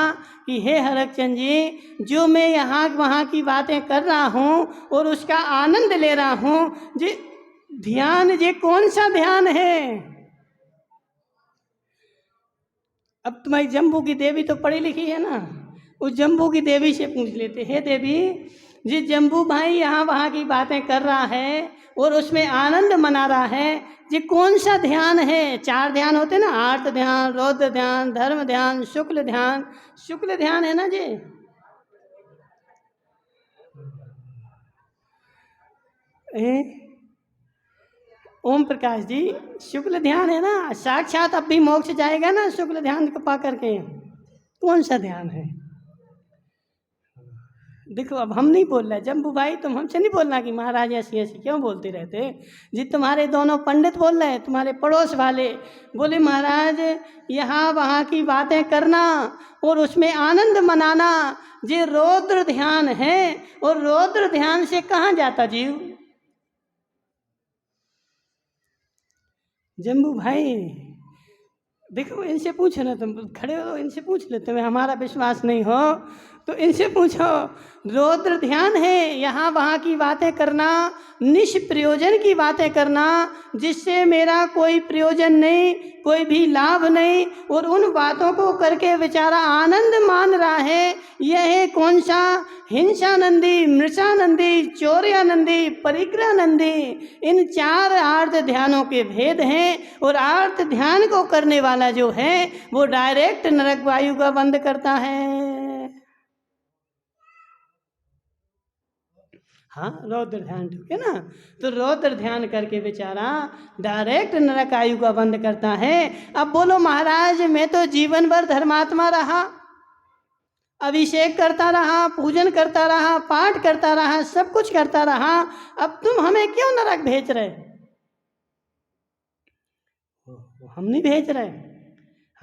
कि हे हरकचंद जी, जो मैं यहाँ वहाँ की बातें कर रहा हूँ और उसका आनंद ले रहा हूँ जी, ध्यान ये कौन सा ध्यान है? अब तुम्हारी जम्बू की देवी तो पढ़ी लिखी है ना, उस जम्बू की देवी से पूछ लेते, हे देवी जी, जम्बू भाई यहाँ वहाँ की बातें कर रहा है और उसमें आनंद मना रहा है, ये कौन सा ध्यान है? 4 ध्यान होते ना, आर्त ध्यान, रौद्र ध्यान, धर्म ध्यान, शुक्ल ध्यान। शुक्ल ध्यान है ना जी? ओम प्रकाश जी, शुक्ल ध्यान है ना, साक्षात अब भी मोक्ष जाएगा ना शुक्ल ध्यान को पा करके। कौन सा ध्यान है? देखो अब हम नहीं बोल रहे, जम्बू भाई तुम हमसे नहीं बोलना कि महाराज ऐसी ऐसी क्यों बोलते रहते जी। तुम्हारे दोनों पंडित बोल रहे हैं, तुम्हारे पड़ोस वाले बोले महाराज यहाँ वहाँ की बातें करना और उसमें आनंद मनाना ये रौद्र ध्यान है, और रौद्र ध्यान से कहाँ जाता जीव? जम्बू भाई देखो, इनसे पूछो ना, तुम खड़े हो इनसे पूछ लेते, तुम्हें हमारा विश्वास नहीं हो तो इनसे पूछो। रौद्र ध्यान है यहाँ वहाँ की बातें करना, निष्प्रयोजन की बातें करना, जिससे मेरा कोई प्रयोजन नहीं, कोई भी लाभ नहीं, और उन बातों को करके बेचारा आनंद मान रहा है। यह कौन सा हिंसानंदी, मृषानंदी, चौर्यानंदी, परिग्रहानंदी, इन 4 आर्त ध्यानों के भेद हैं। और आर्त ध्यान को करने वाला जो है वो डायरेक्ट नरक वायु का बंद करता है। हाँ, रौद्र ध्यान, ठीक है ना। तो रौद्र ध्यान करके बेचारा डायरेक्ट नरक आयु का बंद करता है। अब बोलो महाराज, मैं तो जीवन भर धर्मात्मा रहा, अभिषेक करता रहा, पूजन करता रहा, पाठ करता रहा, सब कुछ करता रहा, अब तुम हमें क्यों नरक भेज रहे? हम नहीं भेज रहे,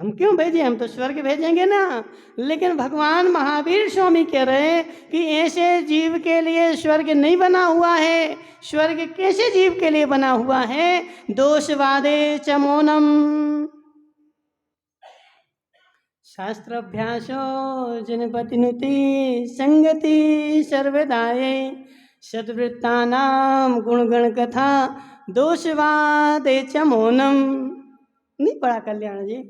हम क्यों भेजें, हम तो स्वर्ग भेजेंगे ना। लेकिन भगवान महावीर स्वामी कह रहे कि ऐसे जीव के लिए स्वर्ग नहीं बना हुआ है। स्वर्ग कैसे जीव के लिए बना हुआ है? दोषवादे च मौनम, शास्त्राभ्यासो जनपतिनुति संगति सर्वदाये, सद्वृत्तानाम गुणगण कथा दोषवादे च मौनम। नहीं पढ़ा कल्याण जी?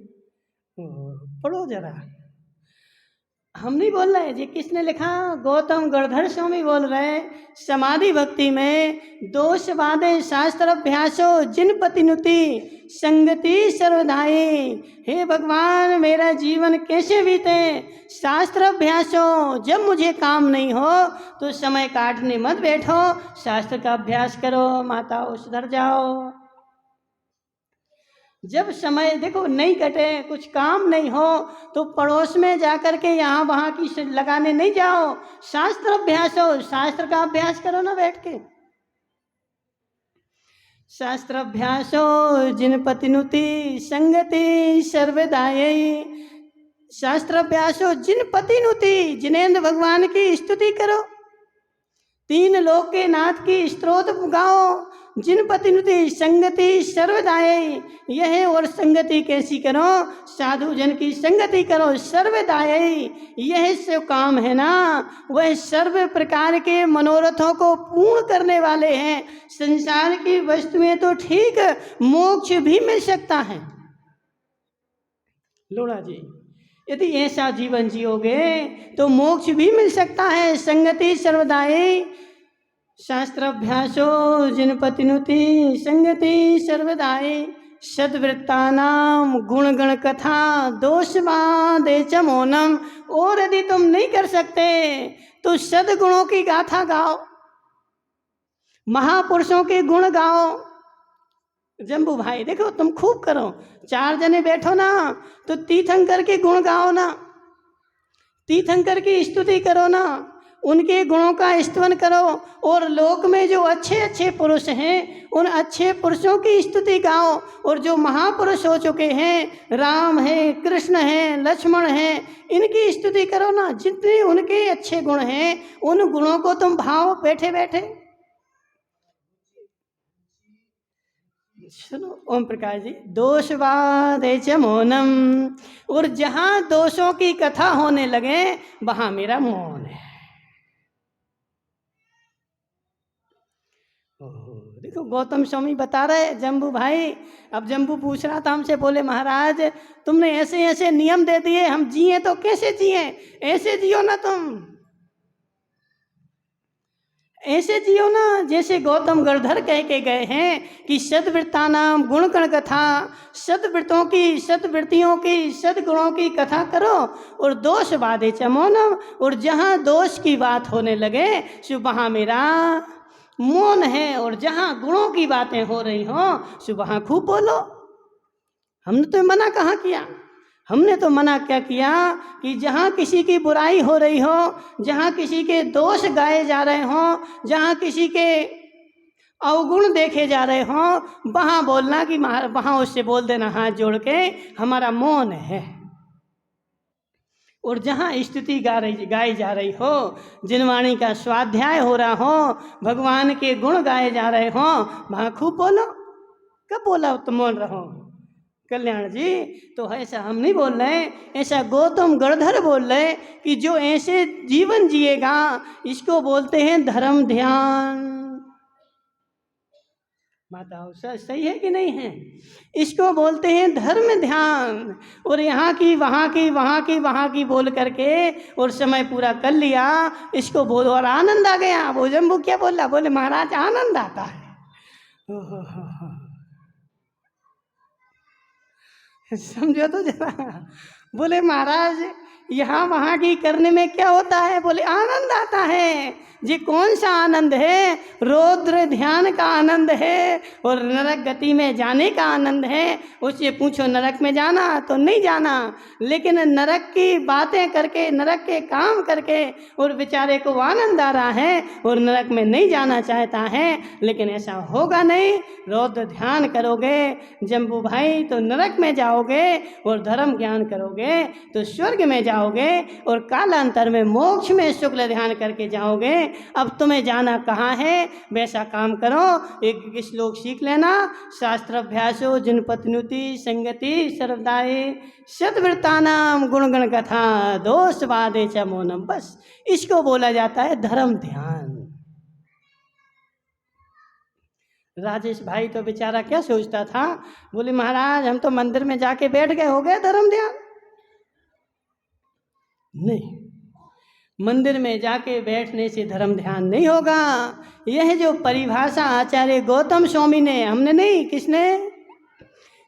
पढ़ो जरा। हम नहीं बोल रहे जी, किसने लिखा? गौतम गणधर स्वामी बोल रहे। समाधि भक्ति में दोषवादे शास्त्राभ्यासो जिन पतिनुति संगति सर्वदाये। हे भगवान, मेरा जीवन कैसे बीते? शास्त्राभ्यासो, जब मुझे काम नहीं हो तो समय काटने मत बैठो, शास्त्र का अभ्यास करो, माता सुधर जाओ। जब समय देखो नहीं कटे, कुछ काम नहीं हो तो पड़ोस में जाकर के यहाँ वहाँ की लगाने नहीं जाओ, शास्त्र अभ्यास हो, शास्त्र का अभ्यास करो ना बैठ के। शास्त्र अभ्यास हो जिन पतिनुति संगति सर्वदायी, शास्त्र अभ्यास हो जिन पतिनुति, जिनेंद्र भगवान की स्तुति करो, 3 लोक के नाथ की स्तोत्र गाओ, जिन पतिनुति संगति सर्वदायी। यह और संगति कैसी करो? साधु जन की संगति करो, सर्वदायी। यह सब काम है ना, वह सर्व प्रकार के मनोरथों को पूर्ण करने वाले हैं। संसार की वस्तुएं तो ठीक, मोक्ष भी मिल सकता है। लोड़ा जी, यदि ऐसा जीवन जियोगे तो मोक्ष भी मिल सकता है। संगति सर्वदायी, शास्त्राभ्यासो जिन पतिनुति संगति सर्वदायी, सद्वृत्तानाम गुणगण कथा दोषवादे च मौनम। और यदि तुम नहीं कर सकते तो सद्गुणों की गाथा गाओ, महापुरुषों के गुण गाओ। जम्बू भाई देखो, तुम खूब करो, 4 जने बैठो ना तो तीर्थंकर के गुण गाओ ना, तीर्थंकर की स्तुति करो ना, उनके गुणों का स्तवन करो। और लोक में जो अच्छे अच्छे पुरुष हैं उन अच्छे पुरुषों की स्तुति गाओ। और जो महापुरुष हो चुके हैं, राम है, कृष्ण है, लक्ष्मण है, इनकी स्तुति करो ना। जितने उनके अच्छे गुण हैं उन गुणों को तुम भाव बैठे बैठे। सुनो ओम प्रकाश जी, दोषवादे च मौनम। और जहां दोषों की कथा होने लगे वहां मेरा मौन है। देखो गौतम स्वामी बता रहे जम्बू भाई। अब जम्बू पूछ रहा था हमसे, बोले महाराज तुमने ऐसे ऐसे नियम दे दिए, हम जिए तो कैसे जिए? ऐसे जियो ना, तुम ऐसे जियो ना जैसे गौतम गणधर कह के गए हैं कि सद्वृत्तानाम गुणगण कथा, सद्वृत्तों की, सद्वृत्तियों की, सद्गुणों की कथा करो। और दोषवादे च मौनम, और जहाँ दोष की बात होने लगे सो वहाँ मेरा मौन है। और जहाँ गुणों की बातें हो रही हो सो वहाँ खूब बोलो। हमने तो मना कहाँ किया? हमने तो मना क्या किया कि जहाँ किसी की बुराई हो रही हो, जहाँ किसी के दोष गाए जा रहे हों, जहाँ किसी के अवगुण देखे जा रहे हों, वहाँ बोलना कि वहाँ उससे बोल देना हाथ जोड़ के हमारा मौन है। और जहाँ स्तुति गाई जा रही हो, जिनवाणी का स्वाध्याय हो रहा हो, भगवान के गुण गाए जा रहे हों, वहाँ खूब बोलो। कब बोला तो मौन रहो कल्याण जी? तो ऐसा हम नहीं बोल रहे, ऐसा गौतम गणधर बोल रहे कि जो ऐसे जीवन जिएगा इसको बोलते हैं धर्म ध्यान। माताओं सही है कि नहीं है? इसको बोलते हैं धर्म ध्यान। और यहाँ की वहाँ की वहाँ की वहाँ की बोल करके और समय पूरा कर लिया, इसको बोलो और आनंद आ गया। वो जम्बू क्या बोला? बोले महाराज आनंद आता है। समझो तो जरा। बोले महाराज यहाँ वहाँ की करने में क्या होता है? बोले आनंद आता है। जी कौन सा आनंद है? रौद्र ध्यान का आनंद है और नरक गति में जाने का आनंद है। उससे पूछो नरक में जाना तो नहीं जाना, लेकिन नरक की बातें करके, नरक के काम करके और बेचारे को आनंद आ रहा है और नरक में नहीं जाना चाहता है। लेकिन ऐसा होगा नहीं। रौद्र ध्यान करोगे जम्बू भाई तो नरक में जाओगे, और धर्म ज्ञान करोगे तो स्वर्ग में जाओगे, और कालांतर में मोक्ष में शुक्ल ध्यान करके जाओगे। अब तुम्हें जाना कहाँ है? वैसा काम करो। एक श्लोक सीख लेना, शास्त्राभ्यासो जिनपतनुति संगति सर्वदायी सद्वृत्तानाम गुणगण कथा दोष बाधे च मौनम। बस इसको बोला जाता है धर्म ध्यान। राजेश भाई तो बेचारा क्या सोचता था? बोले महाराज हम तो मंदिर में जाके बैठ गए, हो गया धर्म ध्यान? नहीं, मंदिर में जाके बैठने से धर्म ध्यान नहीं होगा। यह जो परिभाषा आचार्य गौतम स्वामी ने, हमने नहीं, किसने?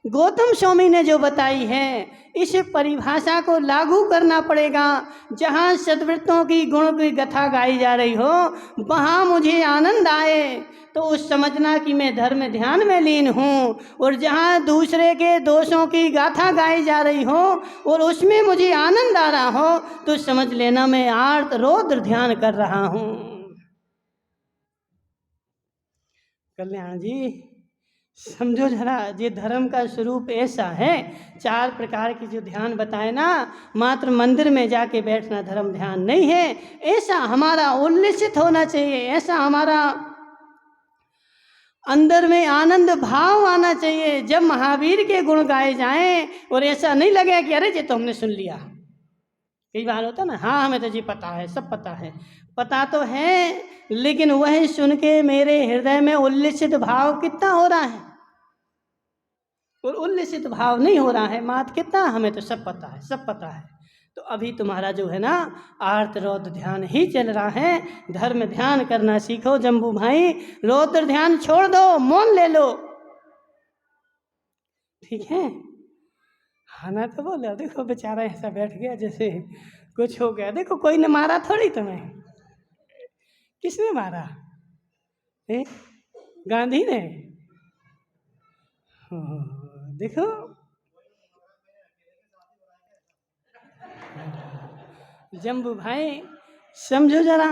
गौतम स्वामी ने जो बताई है, इस परिभाषा को लागू करना पड़ेगा। जहाँ सद्वृत्तों की गुण की कथा गाई जा रही हो वहाँ मुझे आनंद आए तो उस समझना कि मैं धर्म ध्यान में लीन हूँ, और जहाँ दूसरे के दोषों की गाथा गाई जा रही हो और उसमें मुझे आनंद आ रहा हो तो समझ लेना मैं आर्त रौद्र ध्यान कर रहा हूँ। कल्याण जी समझो जरा, ये धर्म का स्वरूप ऐसा है। 4 प्रकार की जो ध्यान बताए ना, मात्र मंदिर में जाके बैठना धर्म ध्यान नहीं है। ऐसा हमारा उल्लसित होना चाहिए, ऐसा हमारा अंदर में आनंद भाव आना चाहिए जब महावीर के गुण गाए जाएं, और ऐसा नहीं लगे कि अरे ये तो हमने सुन लिया। कई बार होता ना, हाँ हमें तो जी पता है, सब पता है, पता तो है, लेकिन वह सुन के मेरे हृदय में उल्लसित भाव कितना हो रहा है? और उल्लसित भाव नहीं हो रहा है मात कितना, हमें तो सब पता है, सब पता है। तो अभी तुम्हारा जो है ना आर्त रौद्र ध्यान ही चल रहा है। धर्म ध्यान करना सीखो जम्बू भाई, रौद्र ध्यान छोड़ दो, मौन ले लो, ठीक है? खाना तो बोलो, देखो बेचारा ऐसा बैठ गया जैसे कुछ हो गया। देखो कोई ने मारा थोड़ी तुम्हें, किसने मारा? गांधी ने? देखो जम्बू भाई समझो जरा,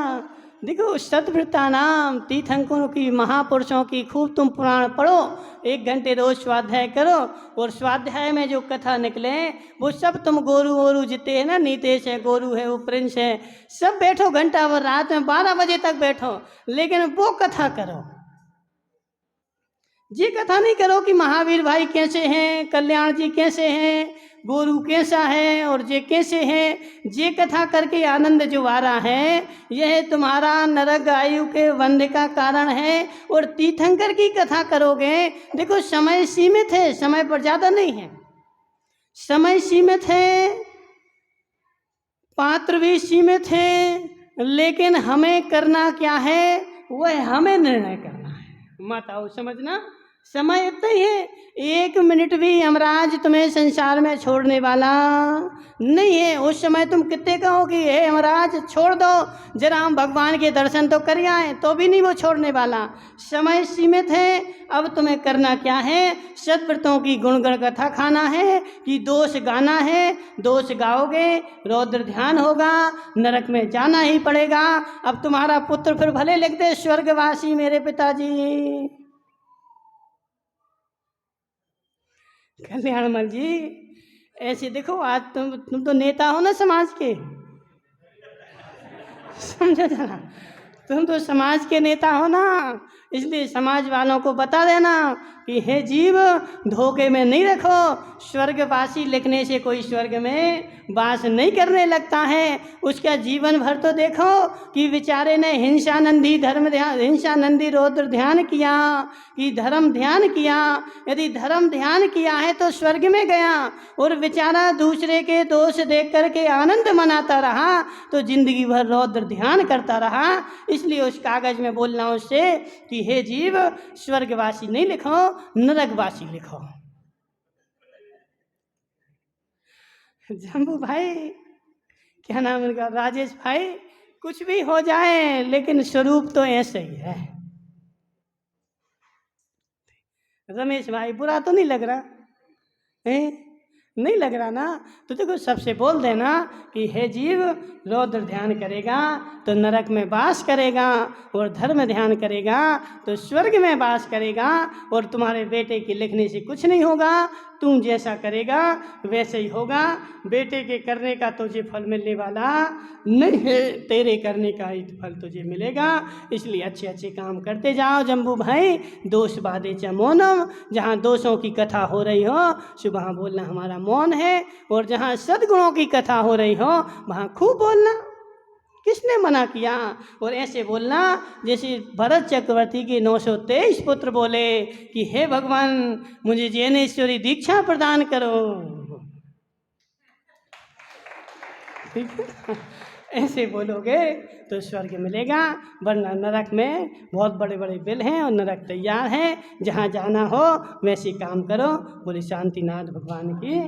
देखो सतव्रता नाम तीर्थंकरों की, महापुरुषों की खूब तुम पुराण पढ़ो, 1 घंटे रोज स्वाध्याय करो, और स्वाध्याय में जो कथा निकले वो सब तुम गोरू वोरू जितने हैं ना, नीतेश है, गोरू है, वो प्रिंस है, सब बैठो घंटा भर, रात में 12 बजे तक बैठो, लेकिन वो कथा करो। ये कथा नहीं करो कि महावीर भाई कैसे हैं, कल्याण जी कैसे हैं, गोरू कैसा है और ये कैसे हैं। ये कथा करके आनंद जो आ रहा है यह तुम्हारा नरक आयु के बंध का कारण है। और तीर्थंकर की कथा करोगे, देखो समय सीमित है, समय पर ज़्यादा नहीं है, समय सीमित है, पात्र भी सीमित है, लेकिन हमें करना क्या है, वह हमें निर्णय करना है। माताओं समझना, समय इतना ही है, 1 मिनट भी यमराज तुम्हें संसार में छोड़ने वाला नहीं है। उस समय तुम कितने कहो कि हे यमराज छोड़ दो, जरा हम भगवान के दर्शन तो कर आए, तो भी नहीं वो छोड़ने वाला। समय सीमित है। अब तुम्हें करना क्या है, सद्व्रतों की गुणगण कथा खाना है कि दोष गाना है। दोष गाओगे रौद्र ध्यान होगा, नरक में जाना ही पड़ेगा। अब तुम्हारा पुत्र फिर भले लिख दे स्वर्गवासी मेरे पिताजी। कल्याणमल जी ऐसे देखो, आज तुम तो नेता हो ना समाज के, समझो जरा, तुम तो समाज के नेता हो ना। इसलिए समाज वालों को बता देना कि हे जीव, धोखे में नहीं रखो। स्वर्गवासी लिखने से कोई स्वर्ग में वास नहीं करने लगता है। उसका जीवन भर तो देखो कि बेचारे ने हिंसानंदी रौद्र ध्यान किया कि धर्म ध्यान किया। यदि धर्म ध्यान किया है तो स्वर्ग में गया, और बेचारा दूसरे के दोष देख करके आनंद मनाता रहा तो जिंदगी भर रौद्र ध्यान करता रहा। इसलिए उस कागज में बोलना उससे कि हे जीव, स्वर्गवासी नहीं लिखो, नरकवासी लिखो। जम्बू भाई, क्या नाम इनका, राजेश भाई, कुछ भी हो जाए लेकिन स्वरूप तो ऐसे ही है। रमेश भाई, बुरा तो नहीं लग रहा है? नहीं लग रहा ना? तो देखो, सबसे बोल देना कि हे जीव, रौद्र ध्यान करेगा तो नरक में वास करेगा, और धर्म ध्यान करेगा तो स्वर्ग में वास करेगा। और तुम्हारे बेटे के लिखने से कुछ नहीं होगा, तुम जैसा करेगा वैसे ही होगा। बेटे के करने का तुझे फल मिलने वाला नहीं है, तेरे करने का ही फल तुझे मिलेगा। इसलिए अच्छे अच्छे काम करते जाओ जम्बू भाई। दोष बाधे च मौनम, जहाँ दोषों की कथा हो रही हो सुबह बोलना हमारा मौन है, और जहाँ सद्गुणों की कथा हो रही हो वहाँ खूब बोलना। किसने मना किया? और ऐसे बोलना जैसे भरत चक्रवर्ती के 923 पुत्र बोले कि हे भगवान, मुझे ज्ञानेश्वरी दीक्षा प्रदान करो। ठीक है? ऐसे बोलोगे तो स्वर्ग मिलेगा, वरना नरक में बहुत बड़े बड़े बिल हैं और नरक तैयार है। जहाँ जाना हो वैसे काम करो। बोले शांतिनाथ भगवान की।